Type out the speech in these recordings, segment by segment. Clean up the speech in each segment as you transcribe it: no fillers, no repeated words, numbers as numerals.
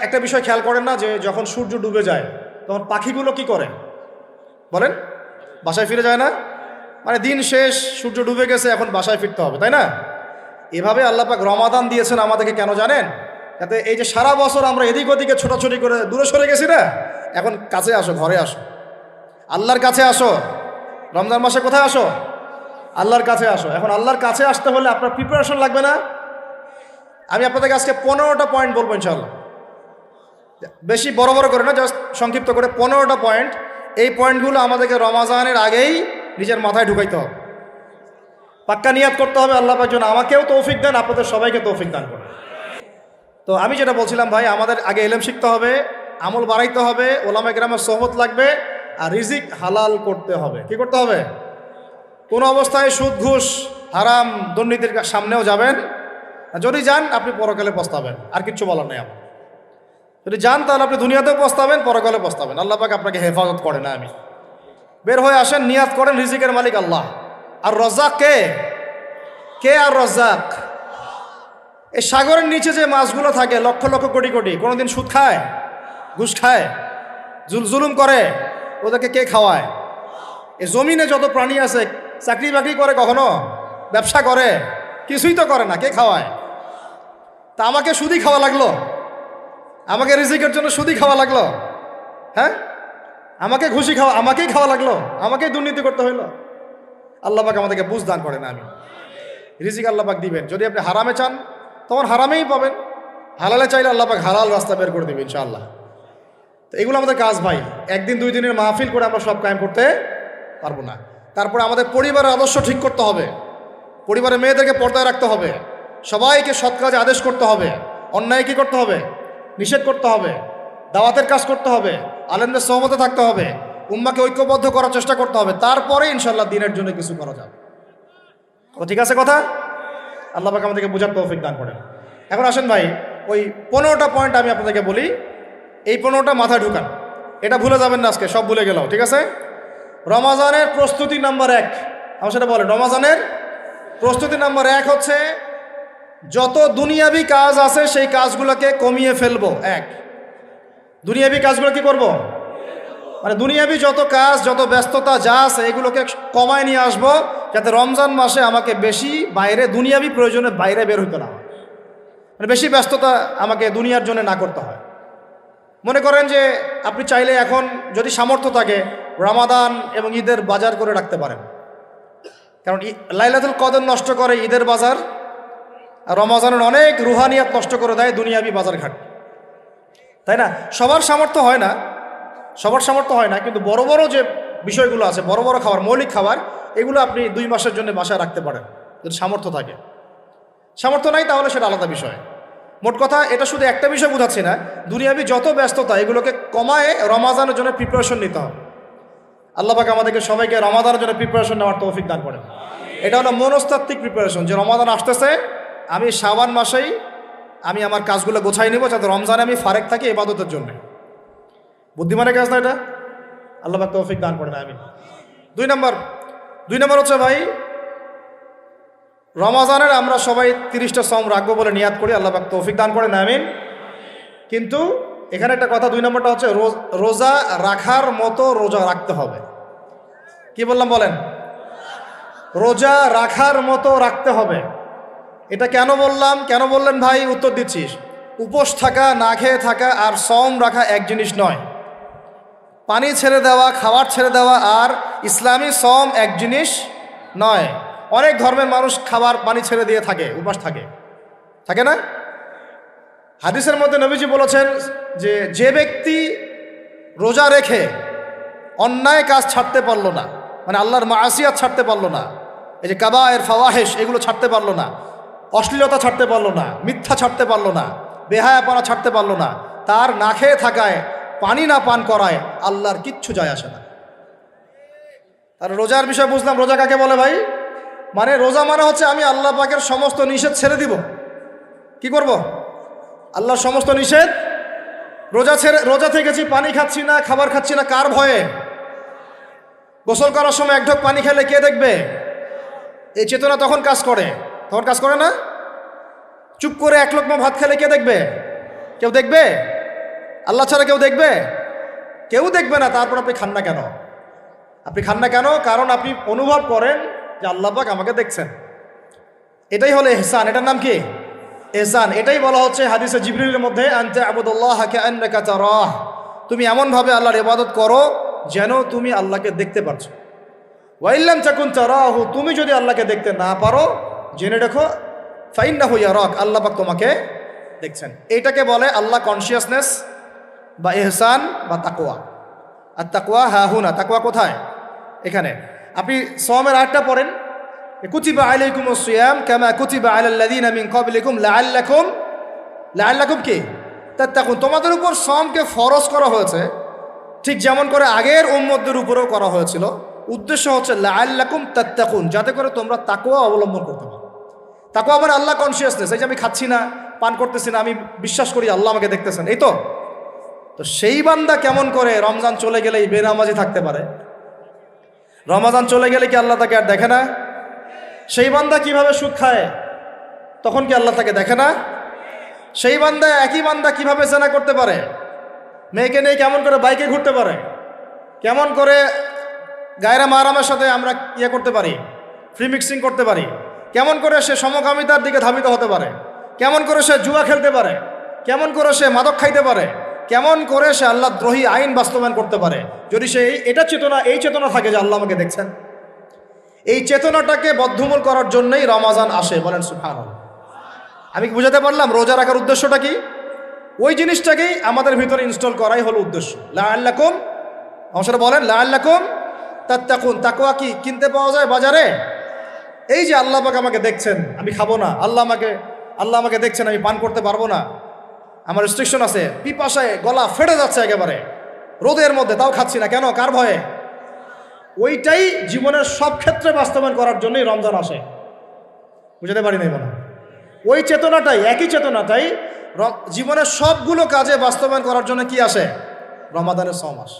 একটা বিষয় খেয়াল করেন না, যে যখন সূর্য ডুবে যায় তখন পাখিগুলো কি করে বলেন? বাসায় ফিরে যায় না? মানে দিন শেষ, সূর্য ডুবে গেছে, এখন বাসায় ফিরতে হবে, তাই না? এভাবে আল্লাহ পাক রমাদান দিয়েছেন আমাদেরকে কেন জানেন? যাতে এই যে সারা বছর আমরা এদিক ওদিকে ছোটাছুটি করে দূরে সরে গেছি না, এখন কাছে আসো, ঘরে আসো, আল্লাহর কাছে আসো। রমজান মাসে কোথায় আসো? আল্লাহর কাছে আসো। এখন আল্লাহর কাছে আসতে হলে আপনার প্রিপারেশন লাগবে না? আমি আপনাদেরকে আজকে 15টা পয়েন্ট বলবো ইনশাআল্লাহ, বেশি বড় বড় করে না, জাস্ট সংক্ষিপ্ত করে 15টা পয়েন্ট। এই পয়েন্টগুলো আমাদেরকে রমাজানের আগেই নিজের মাথায় ঢুকাইতে হবে, পাক্কা নিয়াত করতে হবে। আল্লাহ পাক যেন আমাকেও তৌফিক দেন, আপনাদের সবাইকে তৌফিক দান করেন। তো আমি যেটা বলছিলাম ভাই, আমাদের আগে ইলম শিখতে হবে, আমল বাড়াইতে হবে, ওলামা কেরামের সোহবত লাগবে, আর রিজিক হালাল করতে হবে। কি করতে হবে? কোনো অবস্থায় সুদ ঘুষ হারাম দুর্নীতির সামনেও যাবেন না। যদি যান আপনি পরকালে পস্তাবেন, আর কিচ্ছু বলার নেই আমার। যদি যান তাহলে আপনি দুনিয়াতেও পস্তাবেন, পরকালে পস্তাবেন। আল্লাহ পাক আপনাকে হেফাজত করে না। আমি বের হয়ে আসেন, নিয়াত করেন, রিজিকের মালিক আল্লাহ। আর রজ্জাক কে? কে আর রজ্জাক? এই সাগরের নিচে যে মাছগুলো থাকে লক্ষ লক্ষ কোটি কোটি, কোনোদিন সুদ খায়, ঘুষ খায়, জুলুম করে? ওদেরকে কে খাওয়ায়? এই জমিনে যত প্রাণী আছে চাকরি বাকরি করে, কখনো ব্যবসা করে? কিছুই তো করে না। কে খাওয়ায়? তা আমাকে সুদই খাওয়া লাগলো, আমাকে রিজিকের জন্য সুদই খাওয়া লাগলো, হ্যাঁ? আমাকে ঘুষি খাওয়া, আমাকেই খাওয়া লাগলো, আমাকেই দুর্নীতি করতে হইলো। আল্লাহ পাক আমাদেরকে বুঝ দান করেন। আমি রিজিক আল্লাহ পাক দিবেন। যদি আপনি হারামে চান তখন হারামেই পাবেন, হালালে চাইলে আল্লাহ পাক হালাল রাস্তা বের করে দেবে ইনশাআল্লাহ। তো এগুলো আমাদের কাজ ভাই। একদিন দুই দিনের মাহফিল করে আমরা সব কায়েম করতে পারবো না। তারপরে আমাদের পরিবারের আদর্শ ঠিক করতে হবে, পরিবারের মেয়েদেরকে পর্দায় রাখতে হবে, সবাইকে সৎ কাজে আদেশ করতে হবে, অন্যায় কি করতে হবে? নিষেধ করতে হবে, দাওয়াতের কাজ করতে হবে, আলেমদের সহমতে থাকতে হবে, উম্মাকে ঐক্যবদ্ধ করার চেষ্টা করতে হবে। তারপরে ইনশাআল্লাহ দিনের জন্য কিছু করা যাবে। ঠিক আছে কথা? আল্লাহ পাক আমাদেরকে বোঝার তৌফিক দান করেন। এখন আসেন ভাই, ওই 15টা পয়েন্ট আমি আপনাদেরকে বলি, এই 15টা মাথায় ঢুকান। এটা ভুলে যাবেন না, আজকে সব ভুলে গেলাম, ঠিক আছে? রমাজানের প্রস্তুতি নাম্বার 1, আমার সেটা বলেন। রমাজানের প্রস্তুতি নাম্বার 1 হচ্ছে যত দুনিয়াবি কাজ আছে সেই কাজগুলোকে কমিয়ে ফেলবো। দুনিয়াবি কাজগুলো কি করব? মানে দুনিয়াবি যত কাজ, যত ব্যস্ততা যা আছে এগুলোকে কমায় নিয়ে আসবো, যাতে রমজান মাসে আমাকে বেশি বাইরে দুনিয়াবি প্রয়োজনে বাইরে বের হইতে না হয়, মানে বেশি ব্যস্ততা আমাকে দুনিয়ার জন্য না করতে হয়। মনে করেন যে আপনি চাইলে এখন যদি সামর্থ্য থাকে রমাদান এবং ঈদের বাজার করে রাখতে পারেন, কারণ লাইলাতুল কদর নষ্ট করে ঈদের বাজার, আর রমাজানের অনেক রুহানিয়াত নষ্ট করে দেয় দুনিয়াবি বাজার ঘাট, তাই না? সবার সামর্থ্য হয় না, সবার সামর্থ্য হয় না, কিন্তু বড় বড় যে বিষয়গুলো আছে, বড় বড় খাবার, মৌলিক খাবার, এগুলো আপনি 2 মাসের জন্য বাসায় রাখতে পারেন যদি সামর্থ্য থাকে। সামর্থ্য নাই তাহলে সেটা আলাদা বিষয়। মোট কথা এটা শুধু একটা বিষয় বোঝাচ্ছি না, দুনিয়াবি যত ব্যস্ততা এগুলোকে কমায় রমাজানের জন্য প্রিপারেশন নিতে হবে। আল্লাহ পাক আমাদেরকে সবাইকে রমাদানের জন্য প্রিপারেশন নেওয়ার তৌফিক দান করেন। এটা হলো মনস্তাত্ত্বিক প্রিপারেশন, যে রমাদান আসতেছে, আমি শাবান মাসেই আমি আমার কাজগুলো গোছাই নেব, যাতে রমজানে আমি ফারেক থাকি ইবাদতের জন্য। বুদ্ধিমানের কাজ না এটা? আল্লাহ পাক তৌফিক দান করেন। আমিন। 2 নম্বর হচ্ছে ভাই, রমাজানের আমরা সবাই 30টা সওম রাখবো বলে নিয়াত করি, আল্লাহ পাক তৌফিক দান করেন। আমিন। কিন্তু এখানে একটা কথা, 2 নম্বরটা হচ্ছে রোজা রাখার মতো রোজা রাখতে হবে। কি বললাম বলেন? রোজা রাখার মতো রাখতে হবে। এটা কেন বললাম, কেন বললেন ভাই? উত্তর দিচ্ছিস। উপোস থাকা, না খেয়ে থাকা আর সওম রাখা এক জিনিস নয়। পানি ছেড়ে দেওয়া, খাবার ছেড়ে দেওয়া আর ইসলামী সওম এক জিনিস নয়। অনেক ধর্মের মানুষ খাবার পানি ছেড়ে দিয়ে থাকে, উপাস থাকে না? হাদিসের মধ্যে নবীজি বলেছেন যে ব্যক্তি রোজা রেখে অন্যায় কাজ ছাড়তে পারলো না, মানে আল্লাহর মাসিয়াত ছাড়তে পারলো না, এই যে কাবায়ের ফাওয়াহিশ এগুলো ছাড়তে পারলো না, অশ্লীলতা ছাড়তে পারলো না, মিথ্যা ছাড়তে পারলো না, বেহায়াপনা ছাড়তে পারলো না, তার না খেয়ে থাকায়, পানি না পান করায় আল্লাহর কিচ্ছু যায় আসে না। তার রোজার বিষয় বুঝলাম। রোজা কাকে বলে ভাই? মানে রোজা মানে হচ্ছে আমি আল্লাহ পাকের সমস্ত নিষেধ ছেড়ে দিব। কি করব? আল্লাহর সমস্ত নিষেধ। রোজা থেকেছি, পানি খাচ্ছি না, খাবার খাচ্ছি না, কার ভয়ে? গোসল করার সময় 1 ঢোক পানি খেলে কে দেখবে? এই চেতনা তখন কাজ করে না? চুপ করে 1 লোকমা ভাত খেলে কে দেখবে? কেউ দেখবে? আল্লাহ ছাড়া কেউ দেখবে? কেউ দেখবে না। তারপর আপনি খান না কেন? আপনি খান না কেন? কারণ আপনি অনুভব করেন যে আল্লাহ পাক আমাকে দেখছেন। এটাই হলো ইহসান। এটার নাম কি? ইহসান। এটাই বলা হচ্ছে হাদিসে জিবরিলের মধ্যে, আনতা আবুদুল্লাহ কাআন্নাকা তারাহ, তুমি এমনভাবে আল্লাহর ইবাদত করো যেন তুমি আল্লাহকে দেখতে পাচ্ছ। ওয়া ইল্লাম তাকুন তারাহু, তুমি যদি আল্লাহকে দেখতে না পারো, জেনে রাখো ফাইন্নাহু ইয়ারাক, আল্লাহ পাক তোমাকে দেখছেন। এইটাকে বলে আল্লাহ কনসিয়াসনেস বা ইহসান বা তাকওয়া। আর তাকওয়া হাহুনা, তাকওয়া কোথায়? এখানে। আপনি সওমের আয়াতটা পড়েন, কুতিবা আলাইকুমুস সিয়াম কামা কুতিবা আলাল লাযিনা মিন ক্বাবলিকুম লাআল্লাকুম কি তাত্তাকুন, তোমাদের উপর সওমকে ফরজ করা হয়েছে ঠিক যেমন করে আগের উম্মতদের উপরেও করা হয়েছিল। উদ্দেশ্য হচ্ছে লাআল্লাকুম তাত্তাকুন, যাতে করে তোমরা তাকওয়া অবলম্বন করতে পারো। তাকওয়া মানে আল্লাহ কনসিয়াসনেস। এই যে আমি খাচ্ছি না, পান করতেছি না, আমি বিশ্বাস করি আল্লাহ আমাকে দেখতেছেন, এই তো। তো সেই বান্দা কেমন করে রমজান চলে গেলেই বেনামাজি থাকতে পারে? রমজান চলে গেলে কি আল্লাহ তাকে আর দেখে না? সেই বান্দা কিভাবে সুদ খায়, তখন কি আল্লাহ তাকে দেখে না? সেই বান্দা, একই বান্দা কিভাবে জেনা করতে পারে? মেয়েকে নিয়ে কেমন করে বাইকে ঘুরতে পারে? কেমন করে গায়রা মাহরামের সাথে আমরা করতে পারি, ফ্রি মিক্সিং করতে পারি? কেমন করে সে সমকামিতার দিকে ধাবিত হতে পারে? কেমন করে সে জুয়া খেলতে পারে? কেমন করে সে মাদক খাইতে পারে? কেমন করে সে আল্লাহ দ্রোহী আইন বাস্তবায়ন করতে পারে? যদি সে এই চেতনা থাকে যে আল্লাহ আমাকে দেখছেন। এই চেতনাটাকে বদ্ধমূল করার জন্যই রমাজান আসে। বলেন সুবহানাল্লাহ। আমি কি বুঝাতে পারলাম রোজা রাখার উদ্দেশ্যটা কি? ওই জিনিসটাকেই আমাদের ভিতরে ইনস্টল করাই হলো উদ্দেশ্য। লাআল্লাকুম, আমার সাথে বলেন লাআল্লাকুম তাত্তাকুন। তাকওয়া কি কিনতে পাওয়া যায় বাজারে? এই যে আল্লাহ পাক আমাকে দেখছেন, আমি খাবো না, আল্লাহ আমাকে দেখছেন, আমি পান করতে পারবো না, আমার রেস্ট্রিকশন আছে, পিপাসায় গলা ফেটে যাচ্ছে একেবারে রোদের মধ্যে, তাও খাচ্ছি না কেন? কার ভয়ে? ওইটাই জীবনের সব ক্ষেত্রে বাস্তবায়ন করার জন্যই রমজান আসে। বুঝতে পারি নাই মনে হয়? ওই চেতনাটাই, একই চেতনাটাই জীবনের সবগুলো কাজে বাস্তবায়ন করার জন্য কি আসে? রমাদানের 6 মাস।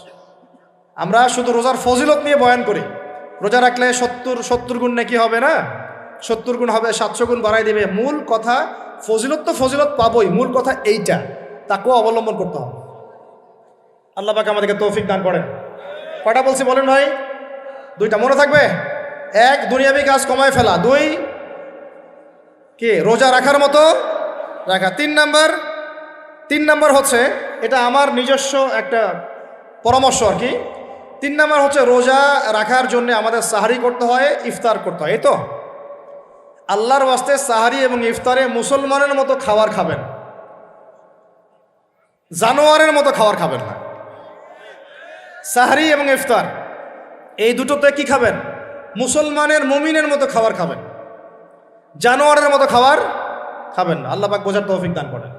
আমরা শুধু রোজার ফজিলত নিয়ে বয়ান করি, রোজা রাখলে 70 গুণ নাকি হবে না, 70 গুণ হবে, 700 গুণ বাড়াই দেবে। মূল কথা ফজিলত তো ফজিলত পাবই, মূল কথা এইটা, তাকেও অবলম্বন করতে হবে। আল্লাহ পাক আমাদেরকে তৌফিক দান করেন। কয়টা বলছি বলেন ভাই? 2টা মনে থাকবে। 1, দুনিয়াবি কাজ কমায় ফেলা। 2, কি রোজা রাখার মতো রাখা। 3 নাম্বার হচ্ছে, এটা আমার নিজস্ব একটা পরামর্শ আর কি। 3 নাম্বার হচ্ছে রোজা রাখার জন্য আমাদের সাহারি করতে হয়, ইফতার করতে হয়। এই তো আল্লাহর ওয়াস্তে সাহারি এবং ইফতারে মুসলমানের মতো খাবার খাবেন, জানোয়ারের মতো খাবার খাবেন না। সাহারি এবং ইফতার এই দুটোতে কি খাবেন? মুসলমানের, মুমিনের মতো খাবার খাবেন, জানোয়ারের মতো খাবার খাবেন না। আল্লাহ পাক বোঝার তৌফিক দান করেন।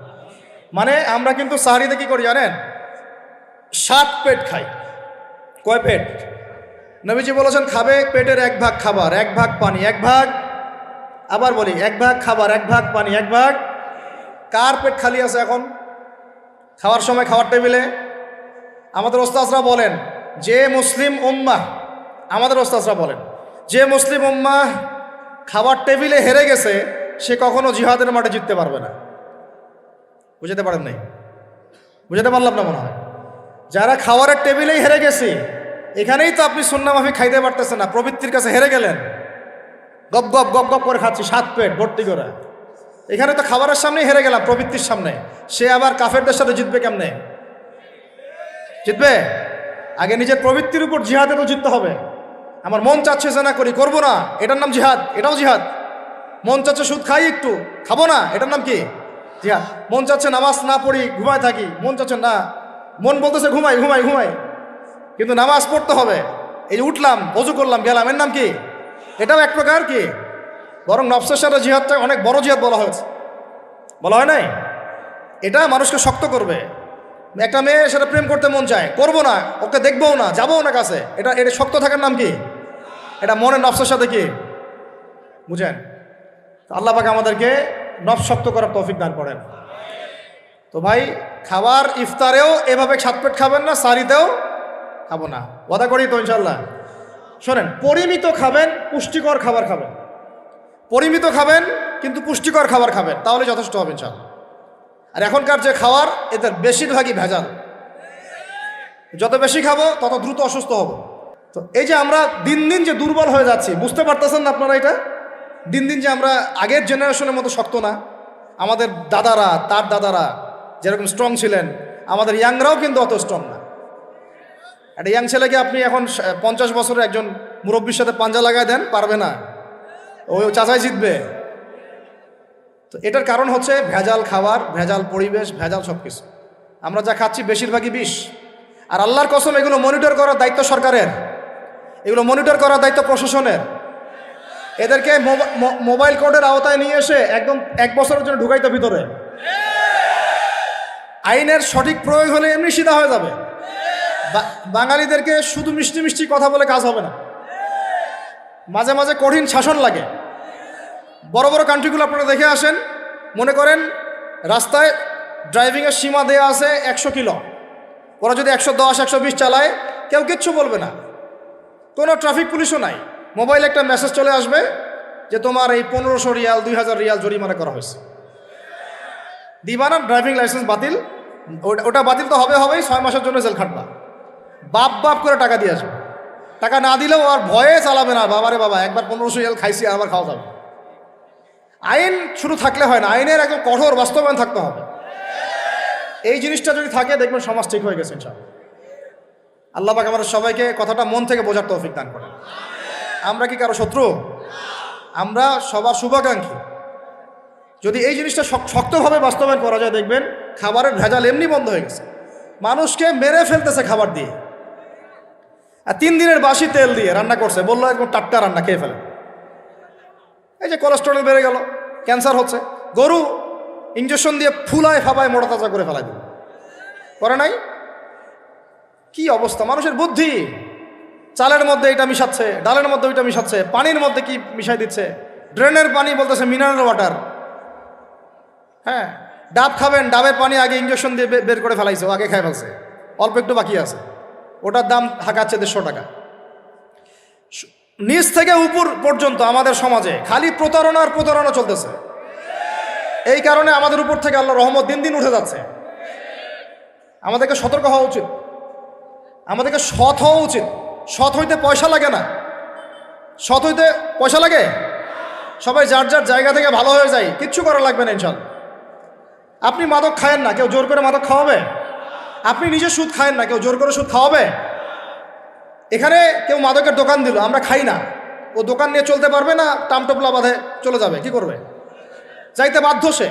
মানে আমরা কিন্তু সাহারিতে কি করি জানেন? 7 পেট খাই। কয় পেট? নবীজি বলেছেন খাবে পেটের 1 ভাগ খাবার, 1 ভাগ পানি, 1 ভাগ, আবার বলি 1 ভাগ খাবার, 1 ভাগ পানি, 1 ভাগ। কার পেট খালি আছে এখন খাওয়ার সময়, খাওয়ার টেবিলে? আমাদের ওস্তাদরা বলেন যে মুসলিম উম্মাহ, আমাদের ওস্তাদরা বলেন যে মুসলিম উম্মাহ খাবার টেবিলে হেরে গেছে, সে কখনো জিহাদের মাঠে জিততে পারবে না। বুঝতে পারেন নাই? বুঝতে পারলাম না মনে হয়। যারা খাবারের টেবিলেই হেরে গেছে, এখানেই তো আপনি সুন্নাহ মাফিক খাইতে পারতেছেন না, প্রবৃত্তির কাছে হেরে গেলেন, গপ গপ গপ গপ করে খাচ্ছি 7 পেট ভর্তি করে। এখানে তো খাবারের সামনেই হেরে গেলাম, প্রবৃত্তির সামনে। সে আবার কাফেরদের সাথে জিতবে কেমনে? জিতবে আগে নিজের প্রবৃত্তির উপর জিহাদে তো জিততে হবে। আমার মন চাচ্ছে জেনা করি, করবো না, এটার নাম জিহাদ, এটাও জিহাদ। মন চাচ্ছে সুদ খাই, একটু খাবো না, এটার নাম কি? জিহাদ। মন চাচ্ছে নামাজ না পড়ি, ঘুমায় থাকি, মন চাচ্ছে না, মন বলতেছে ঘুমাই ঘুমাই ঘুমাই, কিন্তু নামাজ পড়তে হবে। এই যে উঠলাম, ওযু করলাম, গেলাম, এর নাম কি? এটাও এক প্রকার কি? বরং নফসের সাথে জিহাদটা অনেক বড় জিহাদ বলা হয়েছে, বলা হয় নাই? এটা মানুষকে শক্ত করবে। একটা মেয়ে সেটা প্রেম করতে মন চায়, করবো না, ওকে দেখবও না, যাবো না কাছে, এটা শক্ত থাকার নাম কি? এটা মনের নফসের সাথে কি? বুঝেন? আল্লাহ পাক আমাদেরকে নফস শক্ত করার তৌফিক দান করেন। তো ভাই, খাবার ইফতারেও এভাবে 7 পেট খাবেন না, সারিতেও খাবো না, ওয়াদা করি তো ইনশাল্লাহ। শোনেন, পরিমিত খাবেন, পুষ্টিকর খাবার খাবেন। পরিমিত খাবেন কিন্তু পুষ্টিকর খাবার খাবেন, তাহলে যথেষ্ট হবে ইনশাল্লাহ। আর এখনকার যে খাওয়ার এদের বেশিরভাগই ভেজাল। যত বেশি খাবো তত দ্রুত অসুস্থ হব। তো এই যে আমরা দিন দিন যে দুর্বল হয়ে যাচ্ছি, বুঝতে পারতেছেন না আপনারা? এটা দিন দিন যে আমরা আগের জেনারেশনের মতো শক্ত না। আমাদের দাদারা, তার দাদারা যেরকম স্ট্রং ছিলেন, আমাদের ইয়াংরাও কিন্তু অত স্ট্রং না। একটা ইয়াং ছেলেকে আপনি এখন 50 বছরের একজন মুরব্বীর সাথে পাঞ্জা লাগায় দেন, পারবে না, ওই চাচাই জিতবে। তো এটার কারণ হচ্ছে ভেজাল খাবার, ভেজাল পরিবেশ, ভেজাল সব কিছু। আমরা যা খাচ্ছি বেশিরভাগই বিষ। আর আল্লাহর কসম, এগুলো মনিটর করার দায়িত্ব সরকারের, এগুলো মনিটর করার দায়িত্ব প্রশাসনের। এদেরকে মোবাইল কোর্টের আওতায় নিয়ে এসে একদম 1 বছরের জন্য ঢুকাইতো ভিতরে। আইনের সঠিক প্রয়োগ হলে এমনি সিধা হয়ে যাবে। বাঙালিদেরকে শুধু মিষ্টি মিষ্টি কথা বলে কাজ হবে না, মাঝে মাঝে কঠিন শাসন লাগে। বড় বড় কান্ট্রিগুলো আপনারা দেখে আসেন, মনে করেন রাস্তায় ড্রাইভিংয়ের সীমা দেওয়া আছে 100 কিলো। ওরা যদি 110, 120 চালায়, কেউ কিচ্ছু বলবে না, কোনো ট্রাফিক পুলিশও নাই। মোবাইলে একটা মেসেজ চলে আসবে যে তোমার এই 1500 রিয়াল, 2000 রিয়াল জরিমানা করা হয়েছে। দিবা না, ড্রাইভিং লাইসেন্স বাতিল। ওটা বাতিল তো হবেই, 6 মাসের জন্য জেল খাটবা। বাপ করে টাকা দিয়ে আসবে। টাকা না দিলেও আর ভয়ে চালাবে না, বাবারে বাবা একবার 1500 রিয়াল খাইছি, আবার খাওয়া যাবে। আইন শুধু থাকলে হয় না, আইনের একদম কঠোর বাস্তবায়ন থাকতে হবে। এই জিনিসটা যদি থাকে, দেখবেন সমাজ ঠিক হয়ে গেছে ইনশাআল্লাহ। আল্লাহ পাক আমাদের সবাইকে কথাটা মন থেকে বোঝার তৌফিক দান করেন। আমরা কি কারো শত্রু? আমরা সবার শুভাকাঙ্ক্ষী। যদি এই জিনিসটা শক্তভাবে বাস্তবায়ন করা যায়, দেখবেন খাবারের ভেজাল এমনি বন্ধ হয়ে গেছে। মানুষকে মেরে ফেলতেছে খাবার দিয়ে, আর 3 দিনের বাসি তেল দিয়ে রান্না করছে, বললো একদম টাটকা রান্না, খেয়ে ফেলে। এই যে কোলেস্টেরল বেড়ে গেল, ক্যান্সার হচ্ছে। গরু ইঞ্জেকশন দিয়ে ফুলায় ফাবায় মোটা তাজা করে ফেলাই দিল, করে নাই? কি অবস্থা মানুষের বুদ্ধি! চালের মধ্যে এটা মিশাচ্ছে, ডালের মধ্যে ওইটা মিশাচ্ছে, পানির মধ্যে কি মিশাই দিচ্ছে, ড্রেনের পানি বলতেছে মিনারেল ওয়াটার। হ্যাঁ, ডাব খাবেন, ডাবের পানি আগে ইঞ্জেকশন দিয়ে বের করে ফেলাইছে, ও আগে খাই ফেলছে, অল্প একটু বাকি আছে, ওটার দাম হাঁকাচ্ছে 150 টাকা। নিচ থেকে উপর পর্যন্ত আমাদের সমাজে খালি প্রতারণার প্রতারণা চলতেছে। এই কারণে আমাদের উপর থেকে আল্লাহ রহমত দিন দিন উঠে যাচ্ছে। আমাদেরকে সতর্ক হওয়া উচিত, আমাদেরকে সৎ হওয়া উচিত। সৎ হইতে পয়সা লাগে না, সৎ হইতে পয়সা লাগে। সবাই যার যার জায়গা থেকে ভালো হয়ে যায়, কিচ্ছু করা লাগবে না ইনশাআল্লাহ। আপনি মাদক খায়েন না, কেউ জোর করে মাদক খাওয়াবে? আপনি নিজে সুদ খায়েন না, কেউ জোর করে সুদ খাওয়াবে? এখানে কেউ মাদকের দোকান দিল, আমরা খাই না, ও দোকান নিয়ে চলতে পারবে না, টামটোপলা বাঁধে চলে যাবে, কি করবে? যাইতে বাধ্য সে।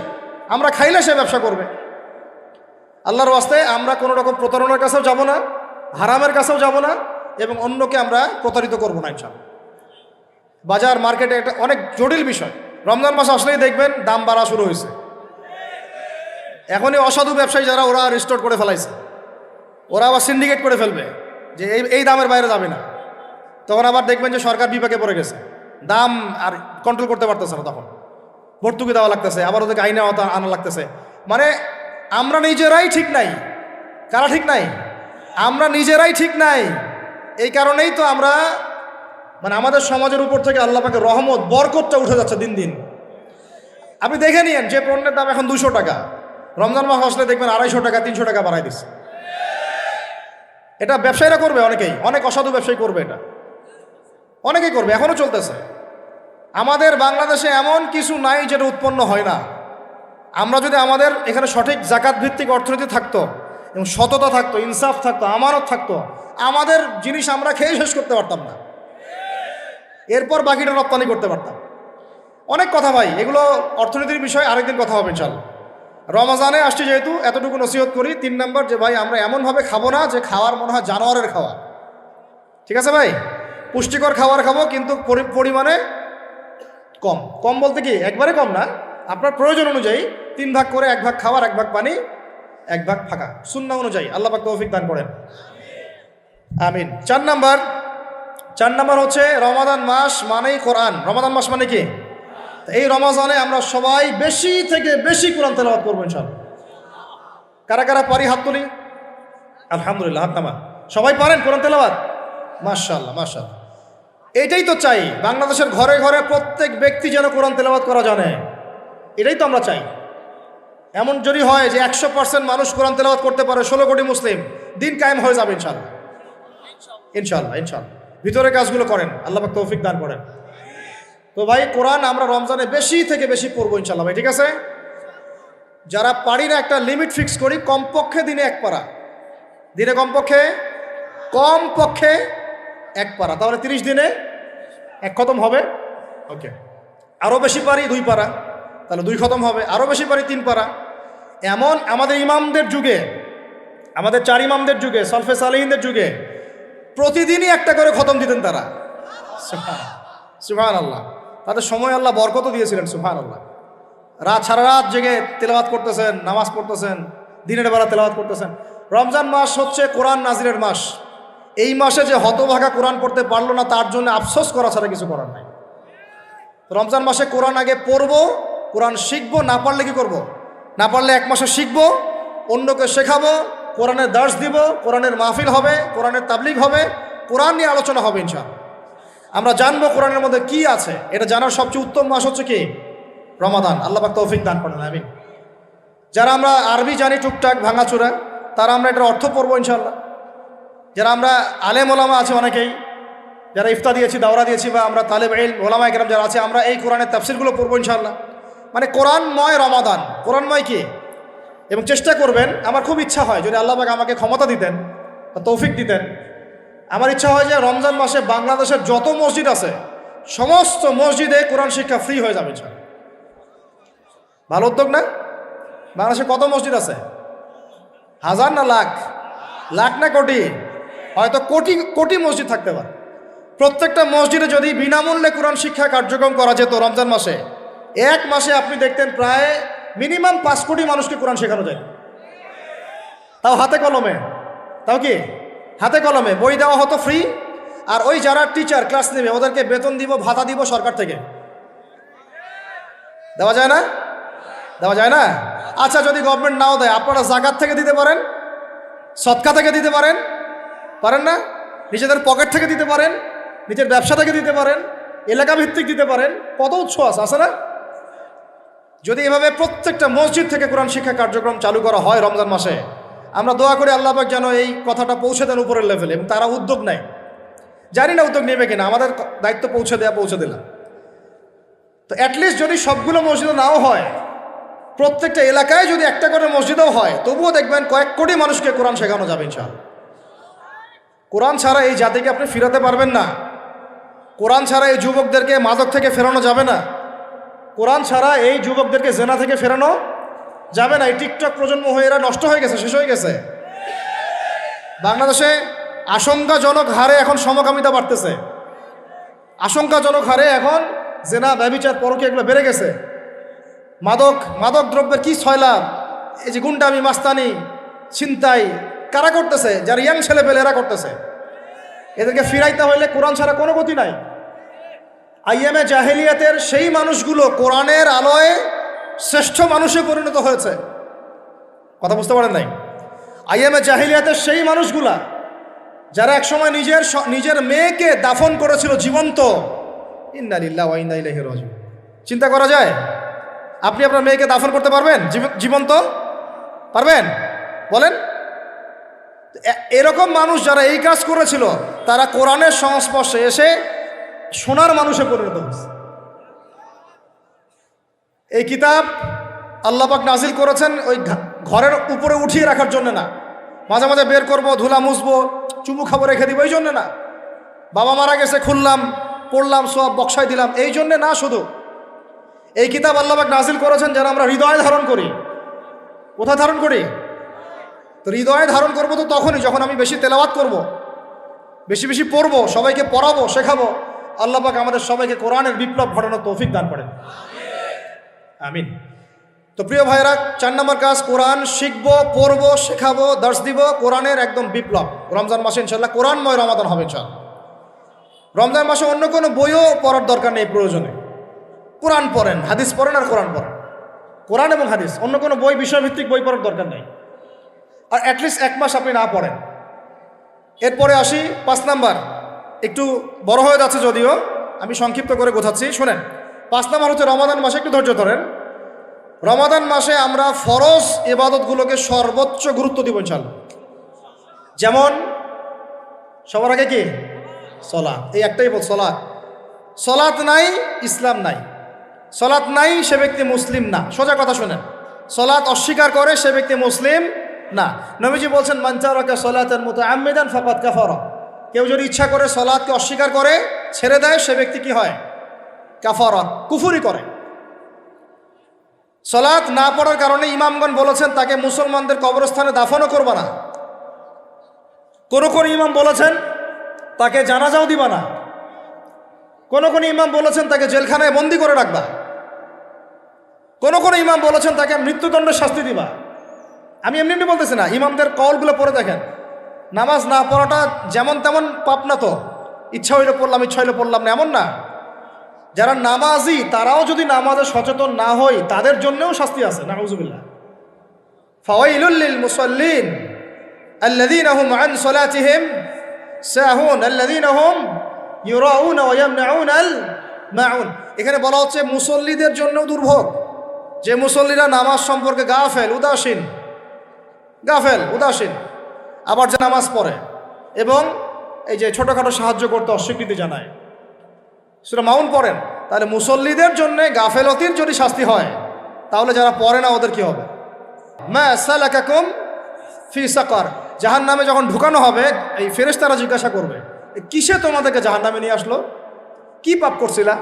আমরা খাইলে সে ব্যবসা করবে। আল্লাহর ওয়াস্তে আমরা কোনো রকম প্রতারণার কাছেও যাব না, হারামের কাছেও যাব না, এবং অন্যকে আমরা প্রতারিত করব না ইনশাআল্লাহ। বাজার মার্কেটে একটা অনেক জটিল বিষয়। রমজান মাস আসলেই দেখবেন দাম বাড়া শুরু হয়েছে। এখনই অসাধু ব্যবসায়ী যারা, ওরা রিস্টোর করে ফেলাইছে, ওরা আবার সিন্ডিকেট করে ফেলবে যে এই দামের বাইরে যাবে না। তখন আবার দেখবেন যে সরকার বিপাকে পড়ে গেছে, দাম আর কন্ট্রোল করতে পারতেছে না, তখন ভর্তুকি দেওয়া লাগতেছে, আবার ওদেরকে আইনে আনা লাগতেছে। মানে আমরা নিজেরাই ঠিক নাই। কারা ঠিক নাই? আমরা নিজেরাই ঠিক নাই। এই কারণেই তো আমরা, মানে আমাদের সমাজের উপর থেকে আল্লাহ পাকের রহমত, বরকতটা উঠে যাচ্ছে দিন দিন। আপনি দেখে নিয়েন, যে পণ্যের দাম এখন 200 টাকা, রমজান মাস আসলে দেখবেন 250 টাকা, 300 টাকা বাড়াই দিচ্ছে। এটা ব্যবসায়ীরা করবে, অনেক অসাধু ব্যবসায়ী করবে, এটা অনেকেই করবে, এখনও চলতেছে। আমাদের বাংলাদেশে এমন কিছু নাই যেটা উৎপন্ন হয় না। আমরা যদি আমাদের এখানে সঠিক জাকাত ভিত্তিক অর্থনীতি থাকতো, এবং সততা থাকতো, ইনসাফ থাকতো, আমানত থাকতো, আমাদের জিনিস আমরা খেয়ে শেষ করতে পারতাম না, এরপর বাকিটা রপ্তানি করতে পারতাম। অনেক কথা ভাই, এগুলো অর্থনীতির বিষয়, আরেকদিন কথা হবে ইনশাআল্লাহ। রমজানে আসছে যেহেতু, এতটুকু নসিহত করি। 3 নম্বর, যে ভাই আমরা এমনভাবে খাবো না যে খাওয়ার মনে হয় জানোয়ারের খাওয়া। ঠিক আছে ভাই, পুষ্টিকর খাবার খাবো, কিন্তু পরিমাণে কম। কম বলতে কি একবারে কম না, আপনার প্রয়োজন অনুযায়ী 3 ভাগ করে, 1 ভাগ খাবার, 1 ভাগ পানি, 1 ভাগ ফাঁকা, সুন্নাহ অনুযায়ী। আল্লাহ পাক তৌফিক দান করেন, আমিন। 4 নাম্বার হচ্ছে রমাদান মাস মানেই কোরআন। রমাদান মাস মানে কি? এই রমজানে আমরা সবাই বেশি থেকে বেশি কোরআন তেলাওয়াত করবো ইনশাআল্লাহ। কারা কারা পারি হাত তুলি? আলহামদুলিল্লাহ, হাত নামা। সবাই পারেন কোরআন তেলাওয়াত? মাশাআল্লাহ, মাশাআল্লাহ। এটাই তো চাই, বাংলাদেশের ঘরে ঘরে প্রত্যেক ব্যক্তি যেন কোরআন তেলাওয়াত করা জানে, এটাই তো আমরা চাই। এমন যদি হয় যে 100% মানুষ কোরআন তেলাওয়াত করতে পারে, 16 কোটি মুসলিম, দিন কায়েম হয়ে যাবে ইনশাআল্লাহ। ইনশাআল্লাহ ইনশাআল্লাহ ভিতরের কাজগুলো করেন, আল্লাহ পাক তৌফিক দান করেন। তো ভাই কোরআন আমরা রমজানে বেশি থেকে বেশি পড়বো ইনশাআল্লাহ ভাই, ঠিক আছে? যারা পারি না একটা লিমিট ফিক্স করি, কমপক্ষে দিনে 1 পারা, দিনে কমপক্ষে 1 পারা, তাহলে 30 দিনে 1 খতম হবে। ওকে, আরও বেশি পারি 2 পারা, তাহলে 2 খতম হবে। আরও বেশি পারি 3 পারা। এমন আমাদের ইমামদের যুগে, আমাদের 4 ইমামদের যুগে, সলফে সালেহিনদের যুগে প্রতিদিনই একটা করে খতম দিতেন তারা। সুবহানাল্লাহ, তাদের সময় আল্লাহ বরকত দিয়েছিলেন। সুবহানাল্লাহ, সারা রাত জেগে তেলাওয়াত করতেছেন, নামাজ পড়তেছেন, দিনের বেলা তেলাওয়াত করতেছেন। রমজান মাস হচ্ছে কোরআন নাজিলের মাস। এই মাসে যে হতভাগা কোরআন পড়তে পারলো না, তার জন্য আফসোস করা ছাড়া কিছু করার নাই। রমজান মাসে কোরআন আগে পড়বো, কোরআন শিখবো, না পারলে কি করব? না পারলে 1 মাসে শিখবো, অন্যকে শেখাবো, কোরআনের দার্স দিব, কোরআনের মাহফিল হবে, কোরআনের তাবলিগ হবে, কোরআন নিয়ে আলোচনা হবে ইনশাআল্লাহ। আমরা জানবো কোরআনের মধ্যে কি আছে। এটা জানার সবচেয়ে উত্তম মাস হচ্ছে কি? রমাদান। আল্লাহ পাক তৌফিক দান করেন, আমিন। যারা আমরা আরবি জানি টুকটাক ভাঙাচোরা, তারা আমরা এটার অর্থ পড়বো ইনশাআল্লাহ। যারা আমরা আলেম ওলামা আছে অনেকেই, যারা ইফতা দিয়েছি, দাওরা দিয়েছি, বা আমরা তালেব ইলম ওলামা একরাম যারা আছে, আমরা এই কোরআনের তাফসিরগুলো পড়বো ইনশাআল্লাহ। মানে কোরআনময় রমাদান, কোরআনময় কি? এবং চেষ্টা করবেন, আমার খুব ইচ্ছা হয় যদি আল্লাহ পাক আমাকে ক্ষমতা দিতেন বা তৌফিক দিতেন, আমার ইচ্ছা হয় যে রমজান মাসে বাংলাদেশের যত মসজিদ আছে সমস্ত মসজিদে কোরআন শিক্ষা ফ্রি হয়ে যাবে ইনশাআল্লাহ। ভালো উদ্যোগ না? বাংলাদেশে কত মসজিদ আছে? হাজার না লাখ? লাখ না কোটি? হয়তো কোটি কোটি মসজিদ থাকতে পারে। প্রত্যেকটা মসজিদে যদি বিনামূল্যে কোরআন শিক্ষা কার্যক্রম করা যেত রমজান মাসে, 1 মাসে আপনি দেখতেন প্রায় মিনিমাম 5 কোটি মানুষকে কোরআন শেখানো যায়। তাও হাতে কলমে, তাও কি হাতে কলমে, বই দেওয়া হতো ফ্রি। আর ওই যারা টিচার ক্লাস নেবে ওদেরকে বেতন দিব, ভাতা দিব সরকার থেকে। দেওয়া যায় না? দেওয়া যায় না? আচ্ছা, যদি গভর্নমেন্ট নাও দেয়, আপনারা জাকাত থেকে দিতে পারেন, সদকা থেকে দিতে পারেন, পারেন না? নিজেদের পকেট থেকে দিতে পারেন, নিজের ব্যবসা থেকে দিতে পারেন, এলাকা ভিত্তিক দিতে পারেন। কত উৎস আছে না? যদি এভাবে প্রত্যেকটা মসজিদ থেকে কোরআন শিক্ষা কার্যক্রম চালু করা হয় রমজান মাসে, আমরা দোয়া করি আল্লাহ পাক যেন এই কথাটা পৌঁছে দেন উপরের লেভেলে, এবং তারা উদ্যোগ নেয়। জানি না উদ্যোগ নেবে কিনা, আমাদের দায়িত্ব পৌঁছে দিলাম। তো অ্যাটলিস্ট যদি সবগুলো মসজিদে নাও হয়, প্রত্যেকটা এলাকায় যদি একটা করে মসজিদও হয়, তবুও দেখবেন কয়েক কোটি মানুষকে কোরআন শেখানো যাবে ইনশাআল্লাহ। কোরআন ছাড়া এই জাতিকে আপনি ফিরাতে পারবেন না। কোরআন ছাড়া এই যুবকদেরকে মাদক থেকে ফেরানো যাবে না। কোরআন ছাড়া এই যুবকদেরকে জেনা থেকে ফেরানো যাবে না। এই টিকটক প্রজন্ম হয়ে এরা নষ্ট হয়ে গেছে, শেষ হয়ে গেছে। বাংলাদেশে আশঙ্কাজনক হারে এখন সমকামিতা বাড়তেছে। আশঙ্কাজনক হারে এখন জেনা, ব্যভিচার, পরকীয়া এগুলো বেড়ে গেছে। মাদক দ্রব্যের কি ছয়লাভ, এই যে গুন্ডামি, মাস্তানি, ছিনতাই কারা করতেছে? যারা ইয়াং ছেলে পেলে এরা করতেছে। এদেরকে ফিরাইতে হইলে কোরআন ছাড়া কোনো গতি নাই। আইএমএ জাহেলিয়াতের সেই মানুষগুলো কোরআনের আলোয় শ্রেষ্ঠ মানুষে পরিণত হয়েছে। কথা বুঝতে পারেন নাই? আইএমএ জাহেলিয়াতের সেই মানুষগুলা যারা একসময় নিজের মেয়েকে দাফন করেছিল জীবন্ত। ইন্না লিল্লাহি ওয়া ইন্না ইলাইহি রাজিউন। চিন্তা করা যায়? আপনি আপনার মেয়েকে দাফন করতে পারবেন জীবন্ত? পারবেন? বলেন। এরকম মানুষ যারা এই কাজ করেছিল, তারা কোরআনের সংস্পর্শে এসে সোনার মানুষে পরিণত হয়েছে। এই কিতাব আল্লাহ পাক নাজিল করেছেন ওই ঘরের উপরে উঠিয়ে রাখার জন্য না, মাঝে মাঝে বের করব, ধুলা মুছবো, চুমু খাবো, রেখে দিব, এই জন্য না। বাবা মারা গেছে, খুললাম, পড়লাম, সব বক্সায় দিলাম, এই জন্যে না। শুধু এই কিতাব আল্লাহ পাক নাজিল করেছেন যেন আমরা হৃদয়ে ধারণ করি। কোথায় ধারণ করি? তো হৃদয়ে ধারণ করবো তো তখনই যখন আমি বেশি তেলাওয়াত করব, বেশি বেশি পড়বো, সবাইকে পড়াবো, শেখাবো। আল্লাহ পাক আমাদের সবাইকে কোরআনের বিপ্লব ঘটানোর তৌফিক দান করেন, আমিন। তো প্রিয় ভাইরা, 4 নম্বর কাজ, কোরআন শিখবো, পড়বো, শেখাবো, দার্স দিব। কোরআনের একদম বিপ্লব রমজান মাসে ইনশাল্লাহ কোরআনময় রমাদান হবে ইনশাল্লাহ। রমজান মাসে অন্য কোনো বইও পড়ার দরকার নেই প্রয়োজনে। কোরআন পড়েন, হাদিস পড়েন আর কোরআন পড়েন। কোরআন এবং হাদিস, অন্য কোনো বই, বিষয়ভিত্তিক বই পড়ার দরকার নেই। আর অ্যাটলিস্ট 1 মাস আপনি না পড়েন। এরপরে আসি 5 নাম্বার, একটু বড় হয়ে যাচ্ছে যদিও, আমি সংক্ষিপ্ত করে গোছাচ্ছি, শোনেন। 5 নাম্বার হচ্ছে রমাদান মাসে, একটু ধৈর্য ধরেন। রমাদান মাসে আমরা ফরজ ইবাদতগুলোকে সর্বোচ্চ গুরুত্ব দিব ইনশাআল্লাহ। যেমন সবার আগে কি সলাত, এই একটাই বল, সলাত। সলাত নাই ইসলাম নাই, সলাত নাই সে ব্যক্তি মুসলিম না। সোজা কথা শোনেন, সলাত অস্বীকার করে সে ব্যক্তি মুসলিম না। নবীজি বলছেন মান তারাকা সলাতান মুতাআম্মিদান ফাকাদ কাফারা। কেউ যদি ইচ্ছা করে সলাতকে অস্বীকার করে ছেড়ে দেয় সে ব্যক্তি কি হয়? কাফারা, কুফরি করে। সলাত না পড়ার কারণে ইমামগণ বলেছেন তাকে মুসলমানদের কবরস্থানে দাফনও করবা না। কোন কোন ইমাম বলেছেন তাকে জানাজাও দিবা না। কোন কোন ইমাম বলেছেন তাকে জেলখানায় বন্দি করে রাখবা। কোন কোন ইমাম বলেছেন তাকে মৃত্যুদণ্ডের শাস্তি দিবা। আমি এমনি এমনি বলতেছি না, ইমামদের কলগুলো পড়ে দেখেন। নামাজ না পড়াটা যেমন তেমন পাপ না তো, ইচ্ছা হইলে পড়লাম ইচ্ছা হইলে পড়লাম না এমন না। যারা নামাজি তারাও যদি নামাজে সচেতন না হয় তাদের জন্যও শাস্তি আছে। নাউজুবিল্লাহ। ফাওয়াইলুল লিল মুসাল্লিন আল্লাযীনা হুম আন সালাতিহিম সাহুন আল্লাযীনা হুম ইউরাউনা ওয়া ইয়ামনাউনাল মাউন। এখানে বলা হচ্ছে মুসল্লিদের জন্য দুর্ভোগ, যে মুসল্লিরা নামাজ সম্পর্কে গাফেল উদাসীন, আবার যে নামাজ পড়ে এবং এই যে ছোটখাটো সাহায্য করতে অস্বীকৃতি জানায়। সূরা মাউন পড়েন, তাহলে মুসল্লিদের জন্য গাফেলতির যদি শাস্তি হয় তাহলে যারা পড়ে না ওদের কি হবে? মা সালাকাকুম ফি সাকার। জাহান্নামে যখন ঢুকানো হবে এই ফেরেশতারা জিজ্ঞাসা করবে কিসে তোমাদেরকে জাহান্নামে নিয়ে আসলো, কি পাপ করছিলা?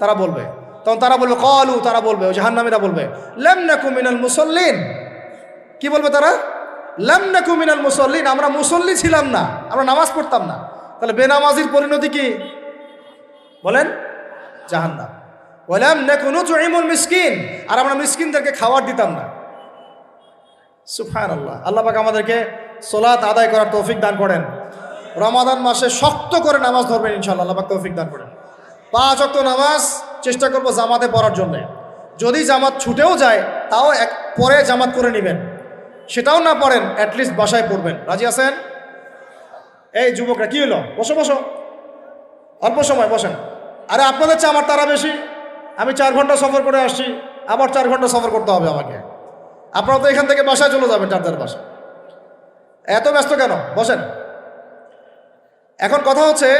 তারা বলবে, তখন তারা বলবে ক্বালু, তারা বলবে, ওই জাহান্নামীরা বলবে লাম নাকু মিনাল মুসাল্লিন। কি বলবে তারা? লাম নাকু মিনাল মুসাল্লিন, আমরা মুসল্লি ছিলাম না, আমরা নামাজ পড়তাম না। তাহলে বেনামাজির পরিণতি কি বলেন? জাহান্নাম। ওয়ালাম নাকু নুতঈমুল মিসকিন, আর আমরা মিসকিনদেরকে খাবার দিতাম না। সুবহানাল্লাহ। আল্লাহ পাক আমাদেরকে সালাত আদায় করার তৌফিক দান করেন। রমাদান মাসে শক্ত করে নামাজ ধরবেন ইনশাআল্লাহ, আল্লাহ পাক তৌফিক দান করেন। 5 ওয়াক্ত নামাজ চেষ্টা করব জামাতে পড়ার জন্য। যদি জামাত ছুটেও যায় তাও পরে জামাত করে নেবেন, সেটাও না পড়েন অ্যাটলিস্ট বাসায় পড়বেন। রাজি আছেন? এই যুবকরা কি হলো, বসো বসো, অল্প সময় বসেন। আরে আপনাদের চেয়ে আমার তারা বেশি, আমি 4 ঘন্টা সফর করে আসছি, আবার 4 ঘন্টা সফর করতে হবে আমাকে। আপনারা তো এখান থেকে বাসায় চলে যাবেন, চারটার বাসা। এত ব্যস্ত কেন? বসেন। এখন কথা হচ্ছে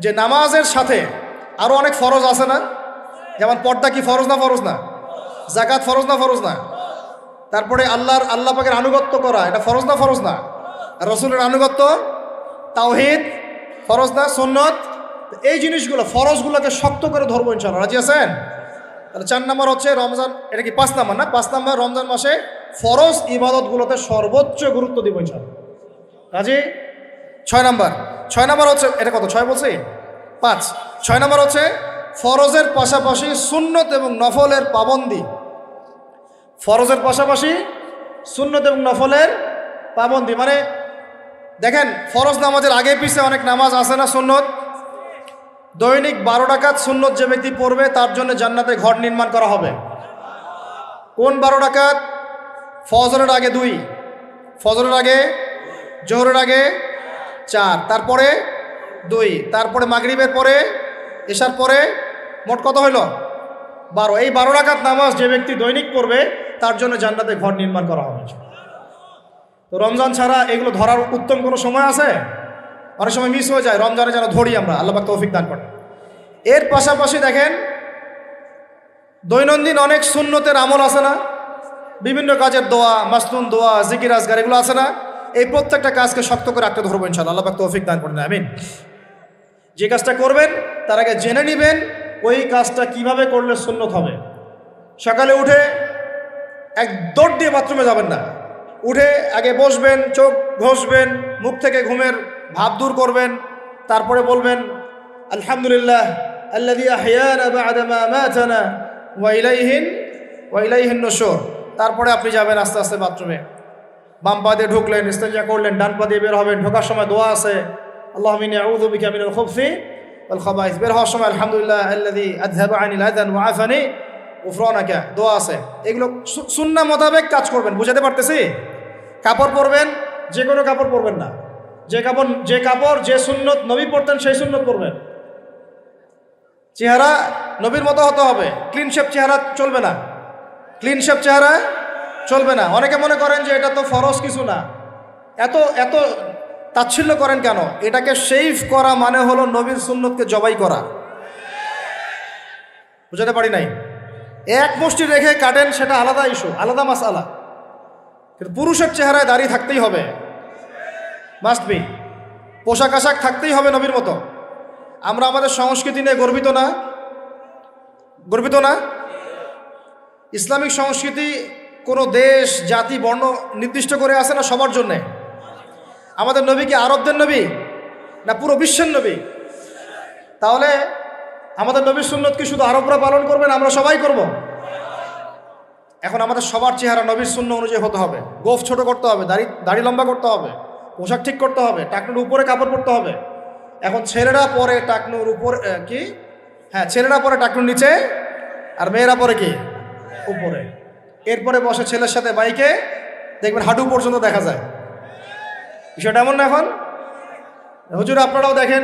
যে নামাজের সাথে আরো অনেক ফরজ আছে না? যেমন পর্দা কি ফরজ না? ফরজ না? যাকাত ফরজ না? ফরজ না? তারপরে আল্লাহ পাকের আনুগত্য করা এটা ফরজ না? ফরজ না? রসুলের আনুগত্য, তাওহীদ ফরজ না? সুন্নত। এই জিনিসগুলো ফরজগুলোকে শক্ত করে ধরবো ইনশাআল্লাহ। রাজি আছেন? তাহলে 4 নম্বর হচ্ছে রমজান, এটা কি 5 নম্বর না? 5 নম্বর রমজান মাসে ফরজ ইবাদতগুলোতে সর্বোচ্চ গুরুত্ব দিব ইনশাআল্লাহ। রাজি? 6 নম্বর হচ্ছে, এটা কত 6 বলছি? 5। 6 নম্বর হচ্ছে ফরজের পাশাপাশি সুন্নত এবং নফলের পাবন্দি। ফরজের পাশাপাশি সুন্নত এবং নফলের পাবন্দি মানে দেখেন, ফরজ নামাজের আগে পিছিয়ে অনেক নামাজ আছে না সুন্নত? দৈনিক 12 রাকাত সুন্নত যে ব্যক্তি পড়বে তার জন্য জান্নাতে ঘর নির্মাণ করা হবে। কোন 12 রাকাত? ফজরের আগে 2, ফজরের আগে, জোহরের আগে 4, তারপরে 2, তারপরে মাগরিবের পরে, এশার পরে, মোট কত হইল? 12। এই 12 রাকাত নামাজ যে ব্যক্তি দৈনিক পড়বে তার জন্য জান্নাতে ঘর নির্মাণ করা হবে। তো রমজান ছাড়া এগুলো ধরার উত্তম কোনো সময় আছে? অনেক সময় মিস হয়ে যায়। রমজানে যেন ধরি আমরা, আল্লাহ পাক তৌফিক দান করেন। এর পাশাপাশি দেখেন দৈনন্দিন অনেক সুন্নতের আমল আছে না? বিভিন্ন কাজের দোয়া, মাসনুন দোয়া, জিকির আজকার এগুলো আছে না? এই প্রত্যেকটা কাজকে শক্ত করে রাখতে ধরবো ইনশাআল্লাহ, আল্লাহ পাক তৌফিক দান করেন। আমিন। যে কাজটা করবেন তার আগে জেনে নেবেন ওই কাজটা কিভাবে করলে সুন্নত হবে। সকালে উঠে এক দৌড় দিয়ে বাথরুমে যাবেন না, উঠে আগে বসবেন, চোখ ঘষবেন, মুখ থেকে ঘুমের ভাব দূর করবেন, তারপরে বলবেন আলহামদুলিল্লাহ আল্লাযী আহইয়ানা বা'দা মা আমাতানা ওয়া ইলাইহিন নুশুর। তারপরে আপনি যাবেন আস্তে আস্তে বাথরুমে, বাম পা দিয়ে ঢুকলেন, ইস্তেঞ্জা করলেন, ডান পা দিয়ে বের হবেন। ঢোকার সময় দোয়া আছে আল্লাহুম্মা ইন্নী আউযু বিকা মিনাল খুবসি ওয়াল খাবাইস। বের হওয়ার সময় আলহামদুলিল্লাহ আল্লাযী আযহাবা আনিল আযান ওয়া আফানি গুফরানাকা, দোয়া আছে। এগুলো সুন্নাহ মোতাবেক কাজ করবেন। বুঝাতে পারতেছি? কাপড় পরবেন, যে কোনো কাপড় পরবেন না। যে কাপড় যে সুন্নত নবী পড়তেন সেই সুন্নত পরবেন। চেহারা নবীর মতো হতে হবে, ক্লিন শেপ চেহারা চলবে না। ক্লিন শেপ চেহারা চলবে না। অনেকে মনে করেন যে এটা তো ফরজ কিছু না, এত এত তাচ্ছিল্য করেন কেন? এটাকে শেভ করা মানে হলো নবীর সুন্নতকে জবাই করা। বুঝাতে পারি নাই? এক মুষ্টি রেখে কাটেন, সেটা আলাদা ইস্যু, আলাদা মাসআলা। কিন্তু পুরুষের চেহারায় দাঁড়িয়ে থাকতেই হবে, মাস্ট বি। পোশাক আশাক থাকতেই হবে নবীর মতো। আমরা আমাদের সংস্কৃতি নিয়ে গর্বিত না? গর্বিত না? ইসলামিক সংস্কৃতি কোনো দেশ, জাতি, বর্ণ নির্দিষ্ট করে আছে না সবার জন্যে? আমাদের নবী কি আরবদের নবী না পুরো বিশ্বের নবী? তাহলে আমাদের নবীর সুন্নত কি শুধু আরবরা পালন করবেন, আমরা সবাই করব? এখন আমাদের সবার চেহারা নবীর সুন্নত অনুযায়ী হতে হবে। গোফ ছোট করতে হবে, দাড়ি লম্বা করতে হবে, পোশাক ঠিক করতে হবে, টাকনুর উপরে কাপড় পরতে হবে। এখন ছেলেরা পরে টাকনুর উপর কি, হ্যাঁ ছেলেরা পরে টাকনুর নিচে, আর মেয়েরা পরে কি উপরে। এরপরে বসে ছেলের সাথে বাইকে, দেখবেন হাঁটু পর্যন্ত দেখা যায়। বিষয়টা এমন না? এখন হুজুর আপনারাও দেখেন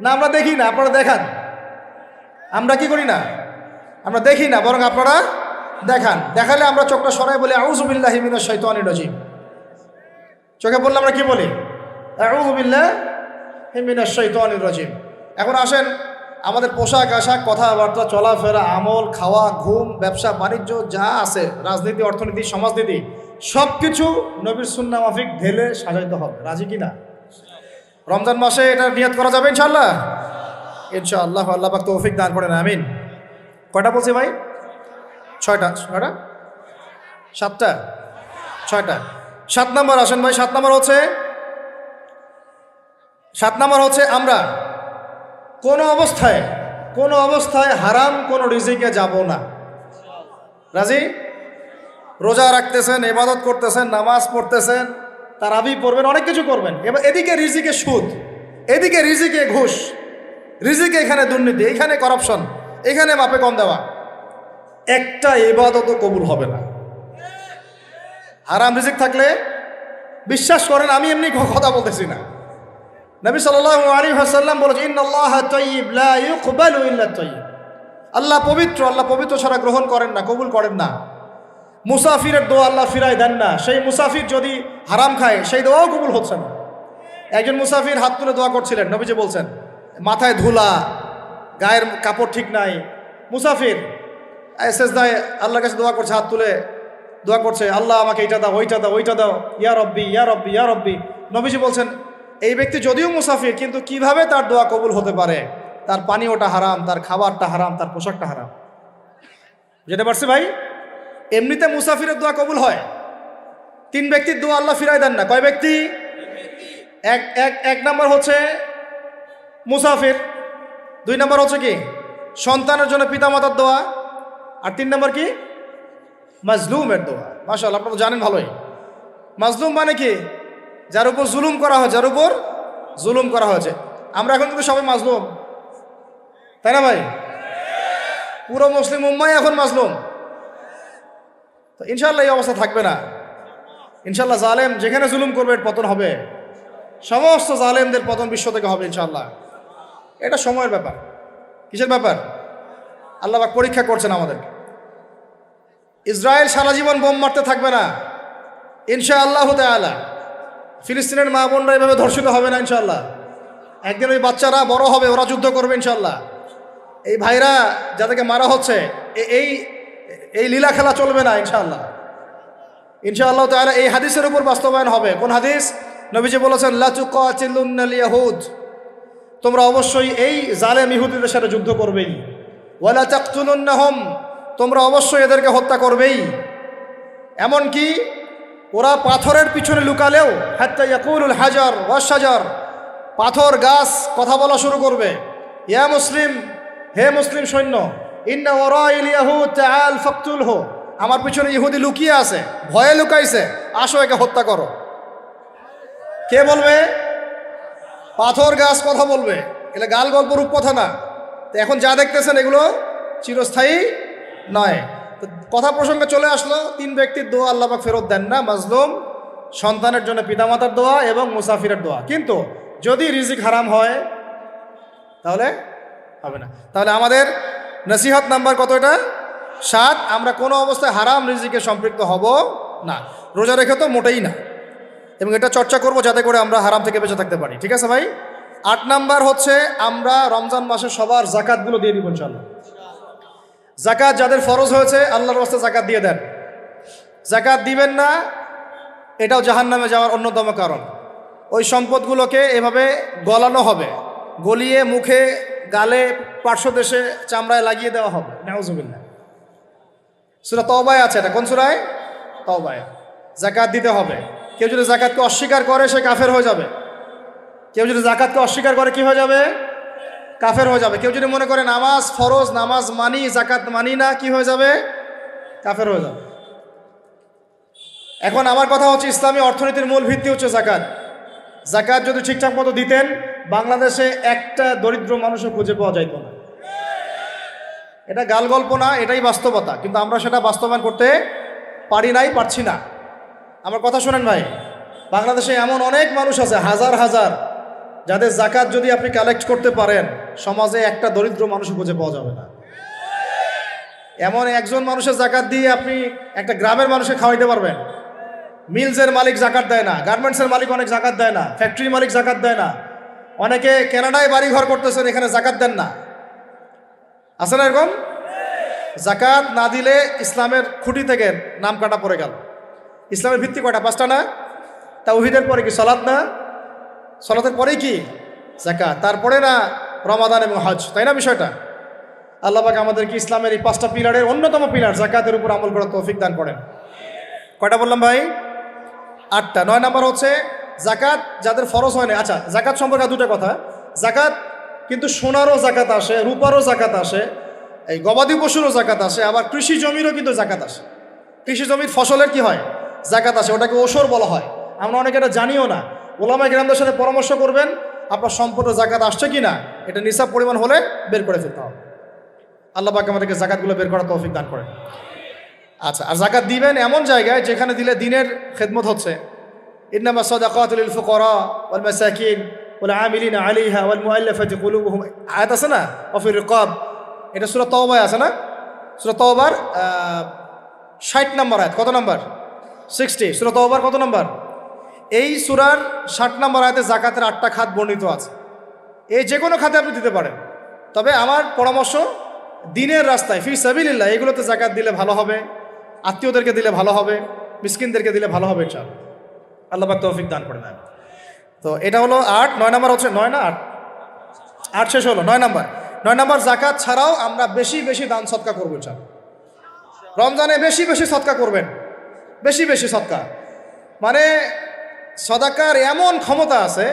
না? আমরা দেখি না, আপনারা দেখান। আমরা কি করি না? আমরা দেখি না, বরং আপনারা দেখান। দেখালে আমরা চোখটা সরাই বলি আউযু বিল্লাহি মিনাশ শাইতানির রাজিম। চোখে বললে আমরা কি বলি? আউযু বিল্লাহি মিনাশ শাইতানির রাজিম। এখন আসেন, আমাদের পোশাক আশাক, কথাবার্তা, চলাফেরা, আমল, খাওয়া, ঘুম, ব্যবসা বাণিজ্য যা আছে, রাজনীতি, অর্থনীতি, সমাজনীতি, সব কিছু নবীর সুন্নাহ মাফিক ঢেলে সাজাইতে হবে। রাজি কি না? রমজান মাসে এটা নিয়ত করা যাবে ইনশাআল্লাহ? ইনশাআল্লাহ। আল্লাহ পাক তৌফিক দান করেন, আমিন। কয়টা বলছি ভাই? ছয়টা। 7টা? 6টা। 7 নম্বর আসেন ভাই। 7 নম্বর হচ্ছে আমরা কোনো অবস্থায় হারাম কোনো রিজিকে যাব না। রাজি? রোজা রাখতেছেন, ইবাদত করতেছেন, নামাজ পড়তেছেন, তারাবি পড়বেন, অনেক কিছু করবেন। এবার এদিকে রিজিকে সুদ, এদিকে রিজিকে ঘুষ, রিজিকে এখানে দুর্নীতি, এখানে করাপশন, এখানে মাপে কম দেওয়া, একটা ইবাদতও কবুল হবে না। হারাম রিজিক থাকলে বিশ্বাস করেন, আমি এমনি কথা বলতেছি না। নবী সাল্লাল্লাহু আলাইহি ওয়াসাল্লাম বলেছেন, ইন্নাল্লাহা তাইয়্যিব লা ইউকবালু ইল্লা তাইয়্যিব। আল্লাহ পবিত্র, আল্লাহ পবিত্র ছাড়া গ্রহণ করেন না, কবুল করেন না। মুসাফিরের দোয়া আল্লাহ ফিরায় দেন না। সেই মুসাফির যদি হারাম খায়, সেই দোয়াও কবুল হচ্ছে না। একজন মুসাফির হাত তুলে দোয়া করছিলেন, নবীজি বলছেন, মাথায় ধুলা, গায়ের কাপড় ঠিক নাই, মুসাফির সেজদায় আল্লাহর কাছে দোয়া করছে, হাত তুলে দোয়া করছে, আল্লাহ আমাকে এইটা দাও, ওইটা দাও, ওইটা দাও, ইয়া রব্বি ইয়া রব্বি ইয়া রব্বি। নবীজি বলছেন, এই ব্যক্তি যদিও মুসাফির, কিন্তু কিভাবে তার দোয়া কবুল হতে পারে? তার পানীয়টা হারাম, তার খাবারটা হারাম, তার পোশাকটা হারাম। বুঝতে পারছি ভাই? এমনিতে মুসাফিরের দোয়া কবুল হয়। 3 ব্যক্তির দোয়া আল্লাহ ফিরায় দেন না। কয় ব্যক্তি? এক নম্বর হচ্ছে মুসাফির, 2 নম্বর হচ্ছে কি সন্তানের জন্য পিতামাতার দোয়া, আর 3 নম্বর কি মাজলুমের দোয়া। মাশাআল্লাহ, আপনারা জানেন ভালোই। মাজলুম মানে কি? যার উপর জুলুম করা হয়, যার উপর জুলুম করা হয়েছে। আমরা এখন কিন্তু সবাই মাজলুম, তাই না ভাই? পুরো মুসলিম উম্মাহ এখন মাজলুম। তো ইনশাআল্লাহ এই অবস্থা থাকবে না। ইনশাআল্লাহ জালেম যেখানে জুলুম করবে এর পতন হবে। সমস্ত জালেমদের পতন বিশ্ব থেকে হবে ইনশাআল্লাহ। এটা সময়ের ব্যাপার। কিসের ব্যাপার? আল্লাহ পাক পরীক্ষা করছেন আমাদেরকে। ইসরায়েল সারা জীবন বোম মারতে থাকবে না ইনশাআল্লাহ তাআলা। ফিলিস্তিনের মা বোনরা এভাবে ধর্ষিত হবে না ইনশাআল্লাহ। একদিন ওই বাচ্চারা বড় হবে, ওরা যুদ্ধ করবে ইনশাআল্লাহ। এই ভাইরা যাদেরকে মারা হচ্ছে, এই লীলা খেলা চলবে না ইনশাআল্লাহ। ইনশাআল্লাহ তাআলা এই হাদিসের উপর বাস্তবায়ন হবে। কোন হাদিস? নবীজি বলেছেন, লা তুকাতিলুন্নাল ইয়াহুদ, তোমরা অবশ্যই এই জালেম ইহুদিদের সাথে যুদ্ধ করবেই। ওয়ালা তাকতুলুন্নাহুম, তোমরা অবশ্যই এদেরকে হত্যা করবেই। এমনকি ওরা পাথরের পিছনে লুকালেও, হাত্তা ইয়াকুলুল হাজার ওয়াশ শাজার, পাথর গাছ কথা বলা শুরু করবে। ইয়া মুসলিম, হে মুসলিম সৈন্য, ইন্না ওয়ারাইল ইয়াহুদ তাআল ফাকতুলহু, আমার পিছনে ইহুদি লুকিয়ে আছে, ভয়ে লুকাইছে, আসো একে হত্যা করো। কে বলবে? পাথর গাছ কথা বলবে। এগুলো গাল গল্প রূপ কথা না। তো এখন যা দেখতেছেন এগুলো চিরস্থায়ী নয়। তো কথা প্রসঙ্গে চলে আসলো, 3 ব্যক্তির দোয়া আল্লাহ পাক ফেরত দেন না। মাজলুম, সন্তানের জন্য পিতামাতার দোয়া এবং মুসাফিরের দোয়া। কিন্তু যদি রিজিক হারাম হয় তাহলে হবে না। তাহলে আমাদের নসিহত নাম্বার কত? এটা 7 আমরা কোনো অবস্থায় হারাম রিজিকে সম্পৃক্ত হব না। রোজা রেখে তো মোটেই না, এবং এটা চর্চা করব যাতে করে আমরা হারাম থেকে বেঁচে থাকতে পারি। ঠিক আছে ভাই? 8 নাম্বার হচ্ছে আমরা রমজান মাসে সবার জাকাতগুলো দিয়ে দিব ইনশাআল্লাহ। জাকাত যাদের ফরজ হয়েছে আল্লাহর রাস্তায় জাকাত দিয়ে দেন। জাকাত দিবেন না, এটাও জাহান্নামে যাওয়ার অন্যতম কারণ। ওই সম্পদগুলোকে এভাবে গলানো হবে, গলিয়ে মুখে, গালে, পার্শ্বদেশে, চামড়ায় লাগিয়ে দেওয়া হবে। নাউজুবিল্লাহ। সূরা তওবায় আছে এটা। কোন সূরায়? তওবায়। জাকাত দিতে হবে। কেউ যদি জাকাতকে অস্বীকার করে সে কাফের হয়ে যাবে। কেউ যদি জাকাতকে অস্বীকার করে কি হয়ে যাবে? কাফের হয়ে যাবে। কেউ যদি মনে করে নামাজ ফরজ, নামাজ মানি, জাকাত মানি না, কি হয়ে যাবে? কাফের হয়ে যাবে। এখন আমার কথা হচ্ছে, ইসলামী অর্থনীতির মূল ভিত্তি হচ্ছে জাকাত। জাকাত যদি ঠিকঠাক মতো দিতেন, বাংলাদেশে একটা দরিদ্র মানুষও খুঁজে পাওয়া যাইত না। এটা গাল গল্প না, এটাই বাস্তবতা। কিন্তু আমরা সেটা বাস্তবায়ন করতে পারি নাই, পারছি না। আমার কথা শোনেন ভাই, বাংলাদেশে এমন অনেক মানুষ আছে, হাজার হাজার, যাদের জাকাত যদি আপনি কালেক্ট করতে পারেন, সমাজে একটা দরিদ্র মানুষও খুঁজে পাওয়া যাবে না। এমন একজন মানুষের জাকাত দিয়ে আপনি একটা গ্রামের মানুষকে খাওয়াইতে পারবেন। মিলসের মালিক জাকাত দেয় না, গার্মেন্টসের মালিক অনেক জাকাত দেয় না, ফ্যাক্টরির মালিক জাকাত দেয় না, অনেকে কানাডায় বাড়ি ঘর করতেছেন, এখানে জাকাত দেন না। আছে না এরকম? জাকাত না দিলে ইসলামের খুঁটি থেকে নাম কাটা পড়ে গেল। ইসলামের ভিত্তি কয়টা? 5টা না? তাওহীদের পরে কি সালাত না? সালাতের পরেই কি জাকাত, তারপরে না রমাদান এবং হজ, তাই না বিষয়টা? আল্লাহ পাক আমাদেরকে ইসলামের এই 5টা পিলারের অন্যতম পিলার জাকাতের উপর আমল করার তৌফিক দান করেন। কয়টা বললাম ভাই? 8টা। 9 নাম্বার হচ্ছে জাকাত যাদের ফরজ হয় না। আচ্ছা, জাকাত সম্পর্কে 2টা কথা। জাকাত কিন্তু সোনারও জাকাত আসে, রূপারও জাকাত আসে, এই গবাদি পশুরও জাকাত আসে, আবার কৃষি জমিরও কিন্তু জাকাত আসে। কৃষি জমির ফসলের কি হয়? জাকাত আসে। ওটাকে ওসর বলা হয়। আমরা অনেকে এটা জানিও না। ওলামায়ে কেরামদের সাথে পরামর্শ করবেন, আপনার সম্পদের জাকাত আসছে কি না, এটা নিসাব পরিমাণ হলে বের করে ফেলতে হবে। আল্লাহ পাক আমাদেরকে জাকাতগুলো বের করার তৌফিক দান করেন। আচ্ছা, আর জাকাত দিবেন এমন জায়গায় যেখানে দিলে দিনের খেদমত হচ্ছে। ইন্নামা সাদাকাতু লিল ফুকারা ওয়াল মাসাকিন ওয়াল আমিলিনা আলাইহা ওয়াল মুআল্লাফাতি কুলুবুহুম, আয়াত আছে না? ওয়া ফির রিকাব, এটা সূরা তাওবায় আছে না? সূরা তাওবার 60 নম্বর আয়াত। কত নম্বর? 60। সূরা তাওবার কত নম্বর? এই সূরার 60 নম্বর আয়াতে জাকাতের 8টা খাত বর্ণিত আছে। এই যে কোনো খাতে আপনি দিতে পারেন, তবে আমার পরামর্শ দিনের রাস্তায় ফি সাবিলিল্লাহ এগুলোতে জাকাত দিলে ভালো হবে, আত্মীয়দেরকে দিলে ভালো হবে, মিসকিনদেরকে দিলে ভালো হবে ইনশাআল্লাহ। আল্লাহ পাক তৌফিক দান করে দেন। তো এটা হলো 8। 9 নাম্বার হচ্ছে 9 না 8? 8 শেষ হলো। 9 নাম্বার। 9 নাম্বার জাকাত ছাড়াও আমরা বেশি বেশি দান সদকা করবো ইনশাআল্লাহ। রমজানে বেশি বেশি সদকা করবেন, বেশি বেশি সদকা। মানে সদাকার এমন ক্ষমতা আছে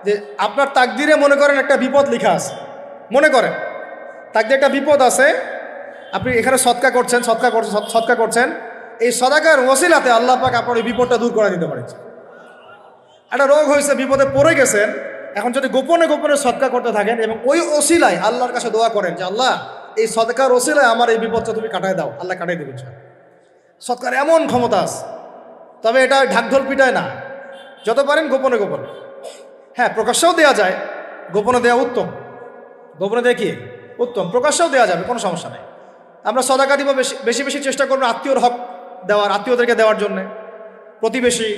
যে আপনার তাকদিরে মনে করেন একটা বিপদ লেখা আছে, মনে করেন তাকদিরে একটা বিপদ আছে, আপনি এখানে সদকা করছেন, এই সদাকার ওসিলাতে আল্লাহ পাক আপনার এই বিপদটা দূর করে দিতে পারেন। একটা রোগ হয়েছে, বিপদে পড়ে গেছেন, এখন যদি গোপনে গোপনে সদকা করতে থাকেন এবং ওই ওসিলায় আল্লাহর কাছে দোয়া করেন যে আল্লাহ এই সদকার ওসিলায় আমার এই বিপদটা তুমি কাটায় দাও, আল্লাহ কাটাই দেবেন। সদকার এমন ক্ষমতা আছে, তবে এটা ঢাকঢোল পিটায় না, যত পারেন গোপনে গোপনে। হ্যাঁ, প্রকাশ্যেও দেওয়া যায়, গোপনে দেওয়া উত্তম। গোপনে দেওয়া কি উত্তম, প্রকাশ্যেও দেওয়া যাবে, কোনো সমস্যা নেই। আমরা সদাকা দিব, বেশি বেশি চেষ্টা করবো আত্মীয়র হক দেওয়ার, আত্মীয়দেরকে দেওয়ার জন্যে, প্রতিবেশী,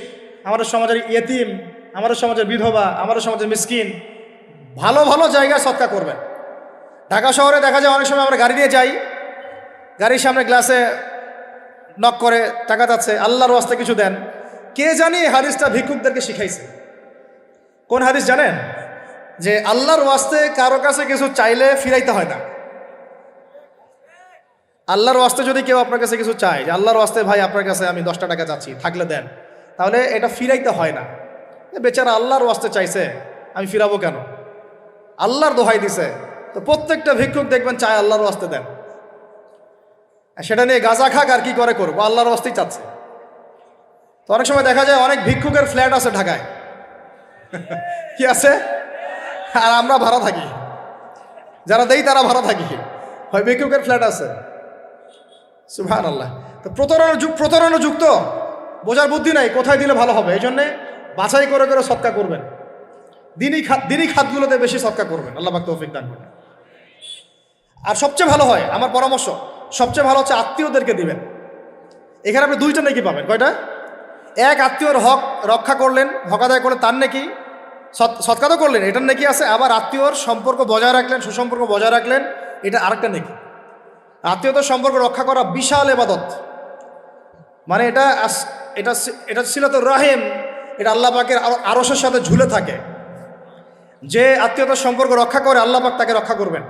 আমাদের সমাজের ইয়েতিম, আমাদের সমাজের বিধবা, আমাদের সমাজের মিসকিন, ভালো ভালো জায়গায় সদকা করবেন। ঢাকা শহরে দেখা যায় অনেক সময় আমরা গাড়ি দিয়ে যাই, গাড়ির সামনে গ্লাসে নক করে টাকা যাচ্ছে, আল্লাহর ওয়াস্তে কিছু দেন। কে জানি হাদিসটা ভিক্ষুকদেরকে শিখাইছে। কোন হাদিস জানেন? যে আল্লাহর ওয়াস্তে কারো কাছে কিছু চাইলে ফিরাইতে হয় না। আল্লাহর ওয়াস্তে যদি কেউ আপনার কাছে কিছু চায়, যে আল্লাহর ওয়াস্তে ভাই আপনার কাছে আমি 10টা টাকা যাচ্ছি, থাকলে দেন, তাহলে এটা ফিরাইতে হয় না। বেচারা আল্লাহর ওয়াস্তে চাইছে, আমি ফিরাবো কেন? আল্লাহর দোহাই দিছে। তো প্রত্যেকটা ভিক্ষুক দেখবেন চায় আল্লাহর ওয়াস্তে দেন, সেটা নিয়ে গাঁজা খাক আর কি করে করবো, আল্লাহর ওয়াস্তেই চাচ্ছে। তো অনেক সময় দেখা যায় অনেক ভিক্ষুকের ফ্ল্যাট আছে ঢাকায়, কি আছে, আর আমরা ভাড়া থাকি, যারা দেই তারা ভাড়া থাকি, হয় ভিক্ষুকের ফ্ল্যাট আছে। সুবহানাল্লাহ। তো প্রতারণা যুক্ত, বোঝার বুদ্ধি নাই কোথায় দিলে ভালো হবে, এই জন্যে বাছাই করে করে সদকা করবেন। দিনই খাতগুলোতে বেশি সদকা করবেন, আল্লাহ পাক তৌফিক দান করবেন। আর সবচেয়ে ভালো হয়, আমার পরামর্শ, সবচেয়ে ভালো হচ্ছে আত্মীয়দেরকে দিবেন। এখানে আপনি দুইটা নেকি পাবেন। কয়টা? এক, আত্মীয়র হক রক্ষা করলেন, হক আদায় করলেন, তার নেকি, সৎকার তো করলেন, এটার নেকি আছে। আবার আত্মীয়র সম্পর্ক বজায় রাখলেন, সুসম্পর্ক বজায় রাখলেন, এটা আরেকটা নেকি। আত্মীয়তার সম্পর্ক রক্ষা করা বিশাল ইবাদত। মানে এটা এটা এটা সিলাতুর রাহিম, এটা আল্লাহ পাকের আরশের সাথে ঝুলে থাকে। যে আত্মীয়তার সম্পর্ক রক্ষা করে আল্লাহ পাক তাকে রক্ষা করবেন।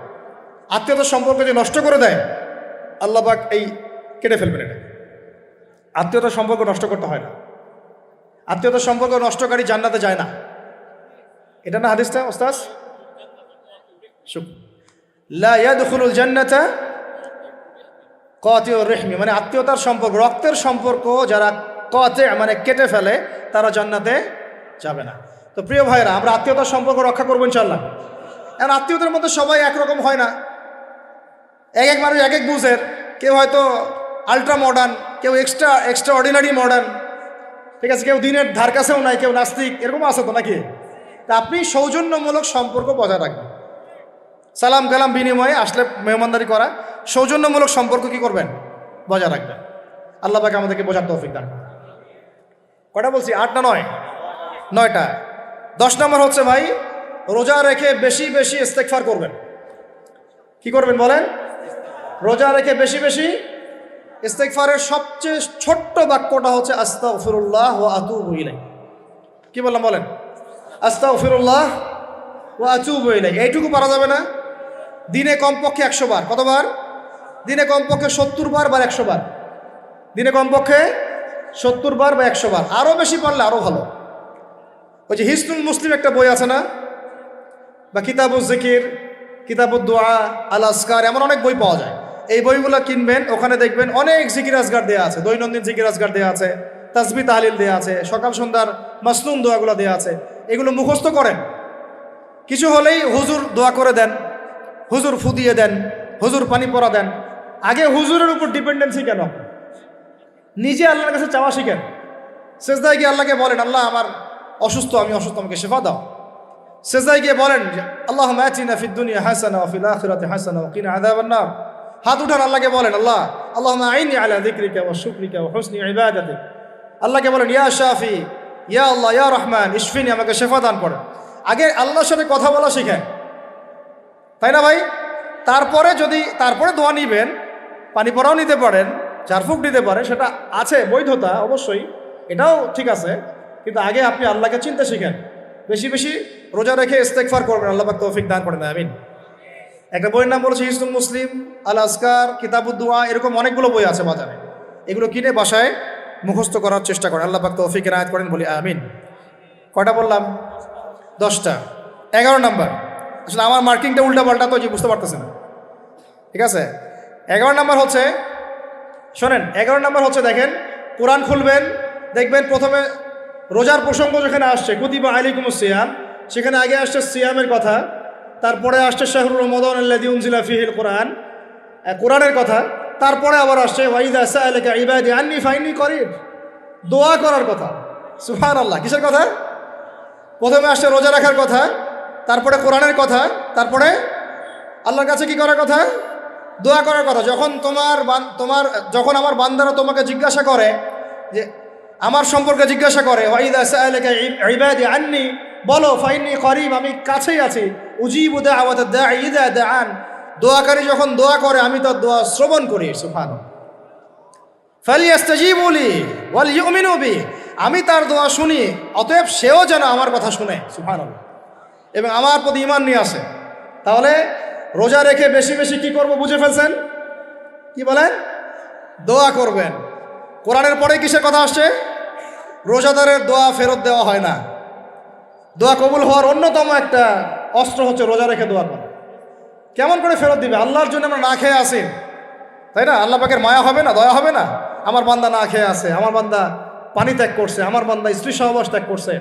আত্মীয়তার সম্পর্ক যে নষ্ট করে দেয় আল্লাহ পাক এই কেটে ফেলবেন। এটা আত্মীয়তার সম্পর্ক নষ্ট করতে হয় না। আত্মীয়তার সম্পর্ক নষ্টকারী জান্নাতে যায় না। এটা না হাদিসটা ওস্তাদ? লা ইয়াদখুলুল জান্নাতা কাতিউর রহমি, মানে আত্মীয়তার সম্পর্ক, রক্তের সম্পর্ক যারা কাতে মানে কেটে ফেলে তারা জান্নাতে যাবে না। তো প্রিয় ভাইরা, আমরা আত্মীয়তার সম্পর্ক রক্ষা করবো ইনশাআল্লাহ। এখন আত্মীয়তার মধ্যে সবাই একরকম হয় না, এক এক মানুষ এক এক বুঝের। কেউ হয়তো আলট্রা মডার্ন, কেউ এক্সট্রা অর্ডিনারি মডার্ন, ঠিক আছে, কেউ দিনের ধার কাছেও নাই, কেউ নাস্তিক, এরকম আছে তো নাকি? তা আপনি সৌজন্যমূলক সম্পর্ক বজায় রাখবেন। সালাম কালাম বিনিময়ে আসলে মেহমানদারি করা, সৌজন্যমূলক সম্পর্ক কি করবেন? বজায় রাখবেন। আল্লাহ পাক আমাদেরকে বোঝার তৌফিক দান করুন। কটা বলছি? 8 না 9? 9টা। 10 নম্বর হচ্ছে ভাই, রোজা রেখে বেশি বেশি ইস্তেগফার করবেন। কি করবেন বলেন? রোজা রেখে বেশি বেশি ইস্তেগফারের সবচেয়ে ছোট্ট বাক্যটা হচ্ছে আস্তাগফিরুল্লাহ ওয়া আতুবু ইলাইহি। কি বললাম বলেন? আস্তাগফিরুল্লাহ ওয়া আতুবু ইলাইহি। এইটুকু পারা যাবে না? দিনে কমপক্ষে 100 বার। কতবার? দিনে কমপক্ষে 70 বার বা 100 বার। দিনে কমপক্ষে 70 বার বা 100 বার। আরও বেশি পারলে আরও ভালো। ওই যে হিসনুল মুসলিম একটা বই আছে না, বা কিতাবুজ জিকির, কিতাবুদ দোয়া, আল আসকার, এমন অনেক বই পাওয়া যায়। এই বইগুলো কিনবেন, ওখানে দেখবেন অনেক জিকির আজগার দেওয়া আছে, দৈনন্দিন জিকির আজগার দেওয়া আছে, তাসবিহ তাহলিল দেওয়া আছে, সকাল সন্ধ্যার মাসনুন দোয়াগুলো দেওয়া আছে। এগুলো মুখস্থ করেন। কিছু হলেই হুজুর দোয়া করে দেন, হুজুর ফু দিয়ে দেন, হুজুর পানি পরা দেন। আগে হুজুরের উপর ডিপেন্ডেন্সি কেন? নিজে আল্লাহর কাছে চাওয়া শিখেন। সেজদায় গিয়ে আল্লাহকে বলেন, আল্লাহ আমার অসুস্থ, আমি অসুস্থ, আমাকে শেফা দাও। সেজদায় গিয়ে বলেন, আল্লাহুম্মা আতিনা ফিদ দুনিয়া হাসানা ওয়া ফিল আখিরাতি হাসানা ওয়া কিনা আযাবান নার। হাত উঠান, আল্লাহকে বলেন, আল্লাহ আল্লাহুম্মা আইনি আলা যিকরিকা ওয়া শুকরিকা ওয়া হুসনি ইবাদাতিক। আল্লাহকে বলেন, ইয়া শাফি, ইয়া আল্লাহ, ইয়া রহমান, ইশফিনি, আমাকে শেফা দান করেন। আগে আল্লাহর সাথে কথা বলা শিখেন, তাই না ভাই? তারপরে দোয়া নিবেন, পানি পরাও নিতে পারেন, ঝাড়ফুঁক দিতে পারেন, সেটা আছে বৈধতা অবশ্যই, এটাও ঠিক আছে। কিন্তু আগে আপনি আল্লাহকে চিনতে শিখেন। বেশি বেশি রোজা রেখে ইস্তেগফার করবেন। আল্লাহ পাক তৌফিক দান করেন, আমিন। একটা বইয়ের নাম বলেছে হিসনুল মুসলিম, আল আসকার, কিতাবুদ দোয়া, এরকম অনেকগুলো বই আছে বাজারে। এগুলো কিনে বাসায় মুখস্থ করার চেষ্টা করেন। আল্লাহ পাক তৌফিক এনায়েত করেন, বলি আমিন। কয়টা বললাম? 10টা। 11 নম্বর, আসলে আমার মার্কিংটা উল্টা পাল্টা তো, যে বুঝতে পারতেছে না, ঠিক আছে। 11 নম্বর হচ্ছে, শোনেন, 11 নম্বর হচ্ছে, দেখেন, কোরআন খুলবেন, দেখবেন প্রথমে রোজার প্রসঙ্গ যেখানে আসছে, কুতিবা আলাইকুমুস সিয়াম, সেখানে আগে আসছে সিয়ামের কথা, তারপরে আসছে শাহরুর রমাদান আল্লাযী উনজিলা ফীহিল কোরআন, কোরআনের কথা, তারপরে আবার আসছে ওয়াইদা সাআলাকা ইবাদি আন্নী ফাইন্নী করিব, দোয়া করার কথা। সুবহানাল্লাহ। কিসের কথা? প্রথমে আসছে রোজা রাখার কথা, তারপরে কোরআনের কথা, তারপরে আল্লাহর কাছে কি করার কথা? দোয়া করার কথা। যখন আমার বান্দারা তোমাকে জিজ্ঞাসা করে, যে আমার সম্পর্কে জিজ্ঞাসা করে, ওয়াইদা সাআলাকা ইবাদি আন্নী, বলো ফাইন্নী করিব, আমি কাছেই আছি, উজিবু দাওয়াতাদ দাঈ ইযা দাআন, দোয়াকারী যখন দোয়া করে আমি তার দোয়া শ্রবণ করি। সুবহানাল্লাহ। ফালিয়াস্তাজিবু লি ওয়াল ইউমিনু বি, আমি তার দোয়া শুনি, অতএব সেও যেন আমার কথা শুনে। সুবহানাল্লাহ। এবং আমার প্রতি ঈমান নিয়ে আসে। তাহলে রোজা রেখে বেশি বেশি কি করব বুঝে ফেলছেন? কি বলেন? দোয়া করবেন। কোরআনের পরে কিসের কথা আসছে? রোজাদারের দোয়া ফেরত দেওয়া হয় না। দোয়া কবুল হওয়ার অন্যতম একটা অস্ত্র হচ্ছে রোজা রেখে দোয়া করা। কেমন করে ফেরত দিবে? আল্লাহর জন্য আমরা না খেয়ে আসি, তাই না? আল্লাহ পাকের মায়া হবে না, দয়া হবে না? আমার বান্দা না খেয়ে আছে, আমার বান্দা পানি ত্যাগ করছে, আমার বান্দা স্ত্রী সহবাস ত্যাগ করছে,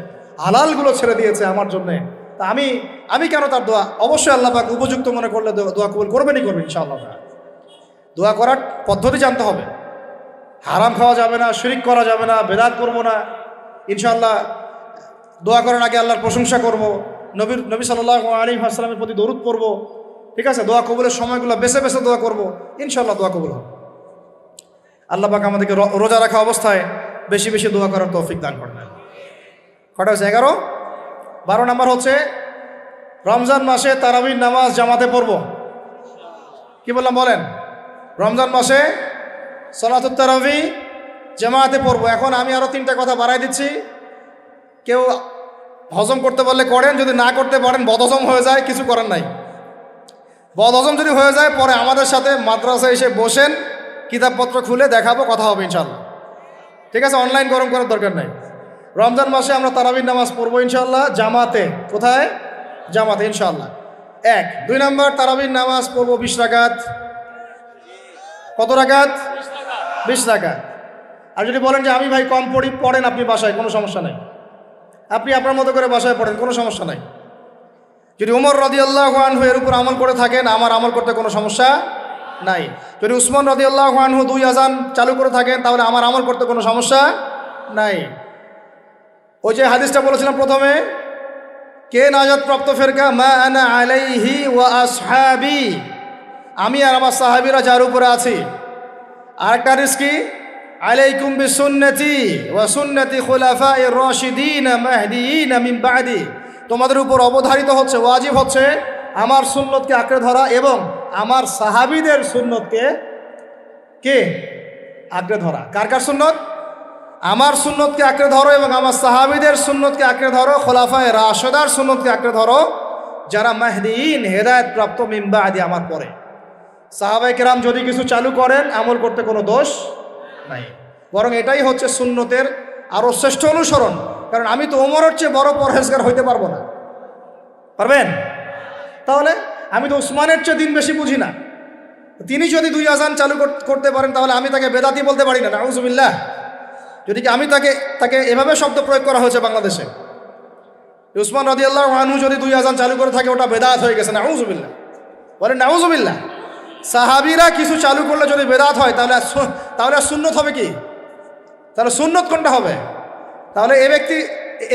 হালালগুলো ছেড়ে দিয়েছে আমার জন্যে, তা আমি কেন তার দোয়া? অবশ্যই আল্লাহ পাক উপযুক্ত মনে করলে দোয়া কবুল করবেনই করবেন ইনশাআল্লাহ। দোয়া করার পদ্ধতি জানতে হবে। হারাম খাওয়া যাবে না, শিরিক করা যাবে না, বেদাত করবো না। ইনশাআল্লাহ দোয়া করার আগে আল্লাহর প্রশংসা করব, নবী সাল্লাল্লাহু আলাইহি ওয়াসাল্লামের প্রতি দরুদ পড়ব, ঠিক আছে, দোয়া কবুলের সময়গুলো বেছে বেছে দোয়া করব, ইনশাল্লাহ দোয়া কবুল হবে। আল্লাহ পাক আমাদেরকে রোজা রাখা অবস্থায় বেশি বেশি দোয়া করার তৌফিক দান করেন। কটা হচ্ছে? 11। 12 নম্বর হচ্ছে রমজান মাসে তারাবির নামাজ জামাতে পড়ব। কি বললাম বলেন? রমজান মাসে সালাতুত তারাবি জামাতে পড়ব। এখন আমি আরও 3টা কথা বাড়াই দিচ্ছি। কেউ হজম করতে পারলে করেন, যদি না করতে পারেন বদহজম হয়ে যায়, কিছু করার নাই। বদহজম যদি হয়ে যায় পরে আমাদের সাথে মাদ্রাসায় এসে বসেন, কিতাবপত্র খুলে দেখাবো, কথা হবে ইনশাল্লাহ। ঠিক আছে, অনলাইন গরম করার দরকার নাই। রমজান মাসে আমরা তারাবির নামাজ পড়বো ইনশাল্লাহ জামাতে। কোথায়? জামাতে ইনশাল্লাহ। 1। 2 নম্বর, তারাবির নামাজ পড়বো 20 রাকাত। কত রাকাত? 20 রাকাত। আর যদি বলেন যে আমি ভাই কম পড়ি, পড়েন আপনি বাসায়, কোনো সমস্যা নাই। আপনি আপনার মতো করে বাসায় পড়েন, কোনো সমস্যা নাই। যদি উমর রাদিয়াল্লাহু আনহু এর উপর আমল করে থাকেন, আমার আমল করতে কোনো সমস্যা নাই। যদি উসমান রাদিয়াল্লাহু আনহু 2 আযান চালু করে থাকেন, তাহলে আমার আমল করতে কোনো সমস্যা নাই। ওই যে হাদিসটা বলেছিলাম প্রথমে, কে নাজাত প্রাপ্ত ফেরকা? মা আনা আলাইহি ওয়া আসহাবি, আমি আর আমার সাহাবীরা যার উপরে আছি। আরেকটা হাদিস কি? আলাইকুম বিসুন্নতি ওয়া সুন্নতি খুলাফায়ে রাশিদিন মাহদিয়িন মিন বাদি, তোমাদের উপর অবধারিত হচ্ছে, ওয়াজিব হচ্ছে আমার সুন্নতকে আঁকড়ে ধরা এবং আমার সাহাবীদের সুন্নতকে কে আঁকড়ে ধরা। কার কার সুন্নত? আমার সুন্নতকে আঁকড়ে ধরো এবং আমার সাহাবীদের সুন্নতকে আঁকড়ে ধরো, খোলাফায়ে রাশেদার সুন্নতকে আঁকড়ে ধরো, যারা মাহদিয়িন হেদায়েত প্রাপ্ত মিন বাদি, আমার পরে। সাহাবায়ে কেরাম যদি কিছু চালু করেন, আমল করতে কোনো দোষ নাই, বরং এটাই হচ্ছে সুন্নতের আরও শ্রেষ্ঠ অনুসরণ। কারণ আমি তো ওমরের চেয়ে বড় পরহেজগার হইতে পারবো না। পারবেন? তাহলে আমি তো উসমানের চেয়ে দিন বেশি বুঝি না। তিনি যদি 2 আযান চালু করতে পারেন, তাহলে আমি তাকে বেদাতি বলতে পারি না, নাউযুবিল্লাহ। যদি কি আমি তাকে এভাবে শব্দ প্রয়োগ করা হয়েছে বাংলাদেশে, উসমান রাদিয়াল্লাহু আনহু যদি 2 আযান চালু করে থাকে, ওটা বেদাত হয়ে গেছে, নাউযুবিল্লাহ। বলেন নাউযুবিল্লাহ। সাহাবীরা কিছু চালু করলে যদি বেদাত হয়, তাহলে সুন্নত হবে কি? তাহলে সুন্নত কোনটা হবে? তাহলে এই ব্যক্তি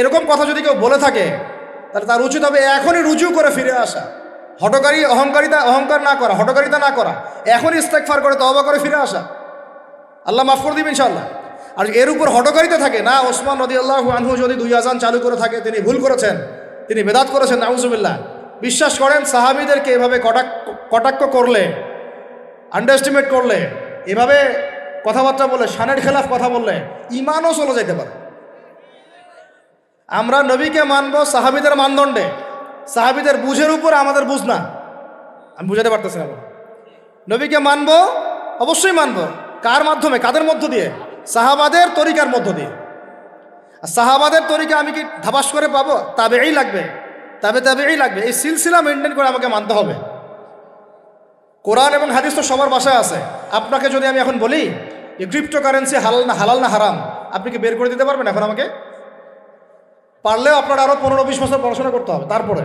এরকম কথা যদি কেউ বলে থাকে, তাহলে তার উচিত হবে এখনই রুজু করে ফিরে আসা, অহংকার না করা, হঠকারিতা না করা, এখনই ইস্তেগফার করে তওবা করে ফিরে আসা। আল্লাহ মাফ করে দিবেন ইনশাআল্লাহ। আর এর উপর হঠকারিতা থাকে না, ওসমান রাদিয়াল্লাহু আনহু যদি 2 আযান চালু করে থাকে, তিনি ভুল করেছেন, তিনি বেদাত করেছেন, নাউযুবিল্লাহ। বিশ্বাস করেন, সাহাবীদেরকে এভাবে কটাক্ষ করলে, আন্ডারএস্টিমেট করলে, এভাবে কথাবার্তা বলে, শানের খেলাফ কথা বললে ঈমানও চলে যেতে পারে। আমরা নবীকে মানব সাহাবীদের মানদণ্ডে, সাহাবীদের বুঝের উপর আমাদের বুঝ না। আমি বুঝাতে পারতেছি না। নবীকে মানব, অবশ্যই মানব। কার মাধ্যমে? কাদের মধ্য দিয়ে? সাহাবাদের তরিকার মধ্য দিয়ে। আর সাহাবাদের তরিকা আমি কি ধাবাস করে পাবো? তাবেই লাগবে, তাবেই লাগবে। এই সিলসিলা মেনটেন করে আমাকে মানতে হবে। কোরআন এবং হাদিস তো সবার বাসায় আছে। আপনাকে যদি আমি এখন বলি যে ক্রিপ্টোকারেন্সি হালাল না হারাম, আপনি কি বের করে দিতে পারবেন এখন আমাকে? পারলেও আপনার আরও 15-20 বছর পড়াশোনা করতে হবে। তারপরে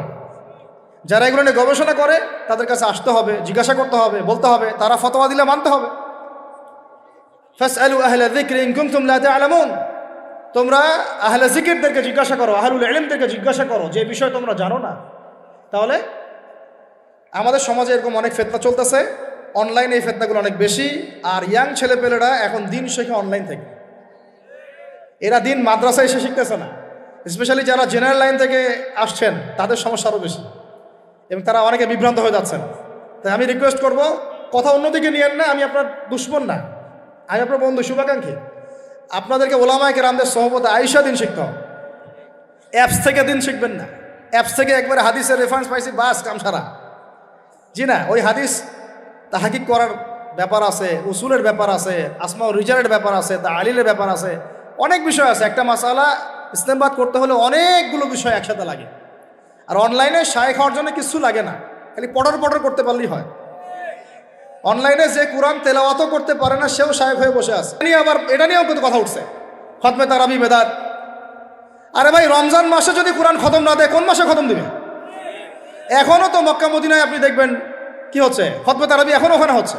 যারা এগুলো নিয়ে গবেষণা করে, তাদের কাছে আসতে হবে, জিজ্ঞাসা করতে হবে, বলতে হবে, তারা ফতোয়া দিলে মানতে হবে। ফাসআলু আহলা যিকরি ইন কুনতুম লা তা'লামুন, তোমরা আহলে জিকিরদেরকে জিজ্ঞাসা করো, আহলুল ইলমদেরকে জিজ্ঞাসা করো যে বিষয় তোমরা জানো না। তাহলে আমাদের সমাজে এরকম অনেক ফিতনা চলতেছে, অনলাইনে এই ফিতনাগুলো অনেক বেশি। আর ইয়াং ছেলেপেলেরা এখন দিন শেখে অনলাইন থেকে। এরা দিন মাদ্রাসায় এসে শিখতেছে না। স্পেশালি যারা জেনারেল লাইন থেকে আসছেন, তাদের সমস্যা আরও বেশি এবং তারা অনেকে বিভ্রান্ত হয়ে যাচ্ছেন। তাই আমি রিকোয়েস্ট করব, কথা অন্যদিকে নিয়েন না। আমি আপনার দুশ্মন না, আমি আপনার বন্ধু, শুভাকাঙ্ক্ষী। আপনাদেরকে ওলামায়ে কেরামদের সোহবতে আয়েশা দিন শিখতে হবে। অ্যাপস থেকে দিন শিখবেন না। অ্যাপস থেকে একবারে হাদিসের রেফারেন্স পাইছি, বাস কাম সারা। জি না, ওই হাদিস তাহকিক করার ব্যাপার আছে, উসুলের ব্যাপার আছে, আসমা ও রিজালের ব্যাপার আছে, তাআলিলের ব্যাপার আছে, অনেক বিষয় আছে। একটা মাসালা ইসলামবাদ করতে হলে অনেকগুলো বিষয় একসাথে লাগে। আর অনলাইনে শায়েখ হওয়ার জন্য কিছু লাগে না, খালি পড়র করতে পারলেই হয়। অনলাইনে যে কোরআন তেলাওয়াতও করতে পারে না, সেও শায়েখ হয়ে বসে আছে। আবার এটা নিয়েও কিন্তু কথা উঠছে, খতমে তারাবি বেদাত। আরে ভাই, রমজান মাসে যদি কোরআন খতম না দেয়, কোন মাসে খতম দিবে? এখনও তো মক্কা মদিনায় আপনি দেখবেন কি হচ্ছে, খতমে তারাবি এখনও ওখানে হচ্ছে।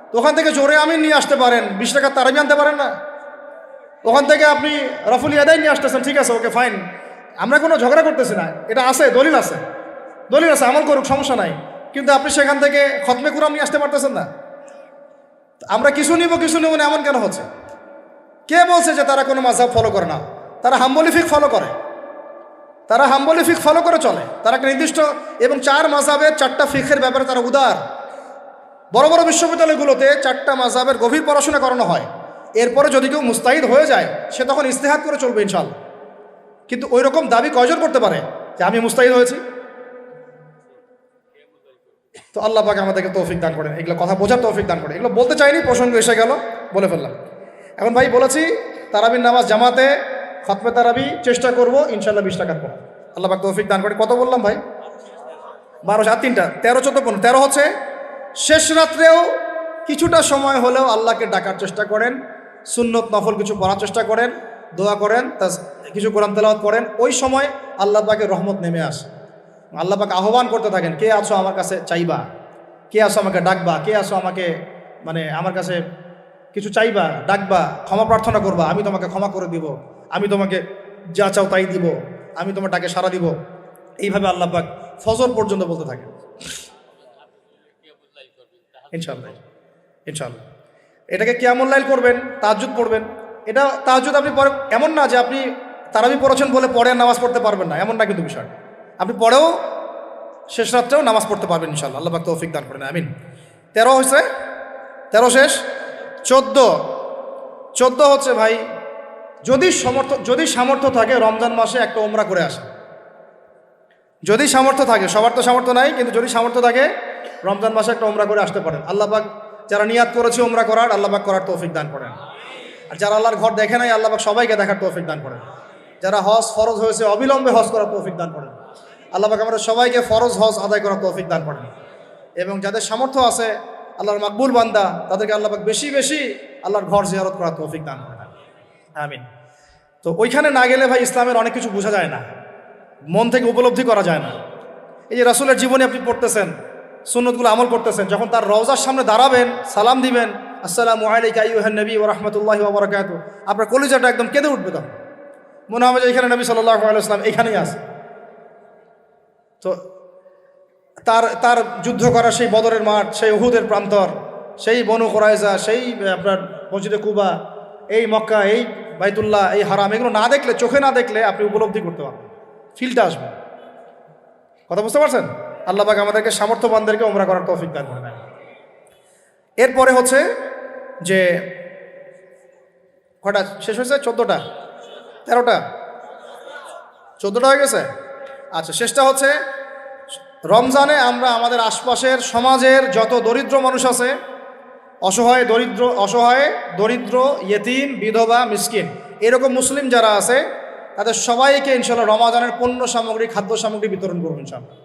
তো ওখান থেকে জোরে আমিন নিয়ে আসতে পারেন, 20 টাকার তারাবি আনতে পারেন না? ওখান থেকে আপনি রফুল ইয়াদাই নিয়ে আসতেছেন, ঠিক আছে, ওকে ফাইন, আমরা কোনো ঝগড়া করতেছি না, এটা আছে, দলিল আছে, আমল করুক, সমস্যা নাই। কিন্তু আপনি সেখান থেকে খতমে কুরআন নিয়ে আসতে পারতেছেন না। আমরা কিছু নিব না এমন কেন হচ্ছে? কে বলছে যে তারা কোনো মাযহাব ফলো করে না? তারা হাম্বলি ফিক ফলো করে, তারা হাম্বলি ফিক ফলো করে চলে। তারা একটা নির্দিষ্ট এবং 4 মাযহাবের 4টা ফিকের ব্যাপারে তারা উদার। বড় বড় বিশ্ববিদ্যালয়গুলোতে 4টা মাযহাবের গভীর পড়াশোনা করানো হয়। এরপরে যদি কেউ মুস্তাহিদ হয়ে যায় সে তখন ইজতিহাদ করে চলবে ইনশাআল্লাহ। কিন্তু ওই রকম দাবি কয়জন করতে পারে যে আমি মুস্তাহিদ হয়েছি? তো আল্লাহ পাক আমাদেরকে তৌফিক দান করেন, এগুলো কথা বোঝার তৌফিক দান করেন। এগুলো বলতে চাইনি, প্রসঙ্গ এসে গেল, বলে ফেললাম। এখন ভাই বলেছি তারাবির নামাজ জামাতে খতমে তারাবি চেষ্টা করব ইনশাআল্লাহ 20 টাকার পর। আল্লাহ পাক তৌফিক দান করেন। কত বললাম ভাই? 12 7 3টা 13 14 15। 13 হচ্ছে শেষ রাত্রেও কিছুটা সময় হলেও আল্লাহকে ডাকার চেষ্টা করেন, সুন্নত নফল কিছু পড়ার চেষ্টা করেন, দোয়া করেন, কিছু কোরআন তেলাওয়াত করেন। ওই সময় আল্লাহ পাকের রহমত নেমে আসে। আল্লাহ পাক আহ্বান করতে থাকেন, কে আছো আমার কাছে চাইবা, কে আছো আমাকে ডাকবা, কে আছো আমাকে আমার কাছে কিছু চাইবা, ডাকবা, ক্ষমা প্রার্থনা করবা, আমি তোমাকে ক্ষমা করে দিব, আমি তোমাকে যা চাও তাই দিব, আমি তোমার ডাকে সাড়া দিব। এইভাবে আল্লাহ পাক ফজর পর্যন্ত বলতে থাকেন। ইনশাআল্লাহ ইনশাআল্লাহ এটাকে কিয়ামুল লাইল করবেন, তাহাজ্জুদ পড়বেন। এটা তাহাজ্জুদ আপনি পরে, এমন না যে আপনি তারাবি পড়েছেন বলে পরে নামাজ পড়তে পারবেন না, এমন না কিন্তু বিষয়। আপনি পরেও শেষ রাত্রেও নামাজ পড়তে পারবেন ইনশাআল্লাহ। আল্লাহ পাক তৌফিক দান করেন, আমিন। 13 হয়েছে, 13 শেষ। 14 হচ্ছে ভাই যদি সামর্থ্য থাকে রমজান মাসে একটা ওমরা করে আসে। যদি সামর্থ্য থাকে, সবার তো সামর্থ্য নাই, কিন্তু যদি সামর্থ্য থাকে রমজান মাসে একটা ওমরা করে আসতে পারেন। আল্লাহ পাক যারা নিয়াত করেছে ওমরা করার, আল্লাহ পাক করার তৌফিক দান করেন। আর যারা আল্লাহর ঘর দেখে নাই, আল্লাহ পাক সবাইকে দেখার তৌফিক দান করেন। যারা হজ ফরজ হয়েছে অবিলম্বে হজ করার তৌফিক দান করেন। আল্লাহ পাক আমাদের সবাইকে ফরজ হজ আদায় করার তৌফিক দান করেন। এবং যাদের সামর্থ্য আছে আল্লাহর মাকবুল বান্দা, তাদেরকে আল্লাহ পাক বেশি বেশি আল্লাহর ঘর জিয়ারত করার তৌফিক দান করেন, আমিন। তো ওইখানে না গেলে ভাই ইসলামের অনেক কিছু বোঝা যায় না, মন থেকে উপলব্ধি করা যায় না। এই যে রাসূলের জীবনী আপনি পড়তেছেন, সুন্নতগুলো আমল করতেছেন, যখন তার রওজার সামনে দাঁড়াবেন, সালাম দিবেন, আসসালামু আলাইকা আইয়ুহান নবী ওয়া রাহমাতুল্লাহি ওয়া বারাকাতুহু, আপনার কলিজাটা একদম কেঁদে উঠবে। তখন মনে হবে যে এখানে নবী সাল্লাল্লাহু আলাইহি ওয়াসাল্লাম এখানেই আছে। তো তার যুদ্ধ করা সেই বদরের মাঠ, সেই উহুদের প্রান্তর, সেই বনু কুরাইজা, সেই আপনার মসজিদে কুবা, এই মক্কা, এই বাইতুল্লাহ, এই হারাম, এগুলো না দেখলে, চোখে না দেখলে আপনি উপলব্ধি করতে পারবেন, ফিলটা আসবে। কথা বুঝতে পারছেন? আল্লাহ পাক আমাদেরকে সামর্থ্যবানদেরকে ওমরা করার তৌফিক দান করে দেন। এরপরে হচ্ছে যে কটা শেষ হয়েছে? 14টা 13টা 14টা হয়ে গেছে। আচ্ছা, শেষটা হচ্ছে রমজানে আমরা আমাদের আশপাশের সমাজের যত দরিদ্র মানুষ আছে, অসহায় দরিদ্র ইয়েতিম, বিধবা, মিসকিন, এরকম মুসলিম যারা আছে তাদের সবাইকে ইনশাআল্লাহ রমজানের পণ্য সামগ্রী, খাদ্য সামগ্রী বিতরণ করবো ইনশাআল্লাহ।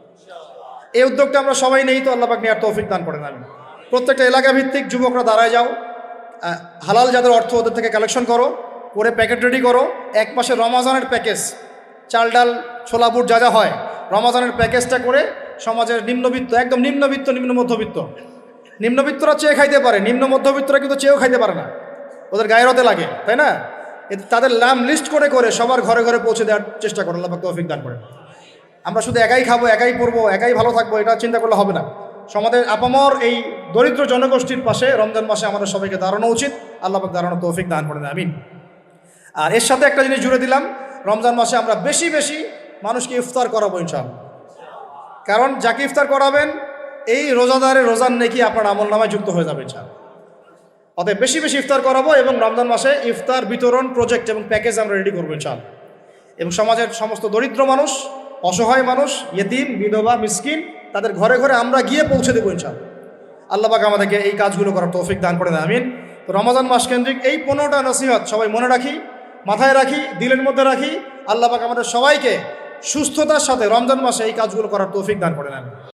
এই উদ্যোগটা আমরা সবাই নেই, তো আল্লাহ পাক নেওয়ার তৌফিক দান করেন। আমি প্রত্যেকটা এলাকা ভিত্তিক যুবকরা দাঁড়ায় যাও, হালাল যাদের অর্থ ওদের থেকে কালেকশন করো, করে প্যাকেট রেডি করো। এক মাসে রমজানের প্যাকেজ, চাল ডাল ছোলা বুট যা যা হয়, রমজানের প্যাকেজটা করে সমাজের নিম্নবিত্ত, একদম নিম্নবিত্ত, নিম্ন মধ্যবিত্ত, নিম্নবিত্তরা চেয়ে খাইতে পারে, নিম্ন মধ্যবিত্তরা কিন্তু চেয়েও খাইতে পারে না, ওদের গায়ের হতে লাগে, তাই না? তাদের নাম লিস্ট করে করে সবার ঘরে ঘরে পৌঁছে দেওয়ার চেষ্টা করো। আল্লাহ পাক তৌফিক দান করেন। আমরা শুধু একাই খাবো, একাই পড়বো, একাই ভালো থাকবো, এটা চিন্তা করলে হবে না। সমাজের আপামর এই দরিদ্র জনগোষ্ঠীর পাশে রমজান মাসে আমাদের সবাইকে দাঁড়ানো উচিত। আল্লাহ পাক দাঁড়ানো তৌফিক দান করেন, আমিন। আর এর সাথে একটা জিনিস জুড়ে দিলাম, রমজান মাসে আমরা বেশি বেশি মানুষকে ইফতার করাবো ইনশাআল্লাহ। কারণ যাকে ইফতার করাবেন এই রোজাদারের রোজার নেকি আপনার আমল নামায় যুক্ত হয়ে যাবে ইনশাআল্লাহ। অতএব বেশি বেশি ইফতার করাবো এবং রমজান মাসে ইফতার বিতরণ প্রজেক্ট এবং প্যাকেজ আমরা রেডি করবো ইনশাআল্লাহ। এবং সমাজের সমস্ত দরিদ্র মানুষ, অসহায় মানুষ, ইয়েতিম, বিধবা, মিসকিন, তাদের ঘরে ঘরে আমরা গিয়ে পৌঁছে দেবো ইনশাআল্লাহ। আল্লাহ পাক আমাদেরকে এই কাজগুলো করার তৌফিক দান করে দেন, আমিন। তো রমজান মাস কেন্দ্রিক এই 15টা নসিহত সবাই মনে রাখি, মাথায় রাখি, দিলের মধ্যে রাখি। আল্লাহ পাক আমাদের সবাইকে সুস্থতার সাথে রমজান মাসে এই কাজগুলো করার তৌফিক দান করে দেন।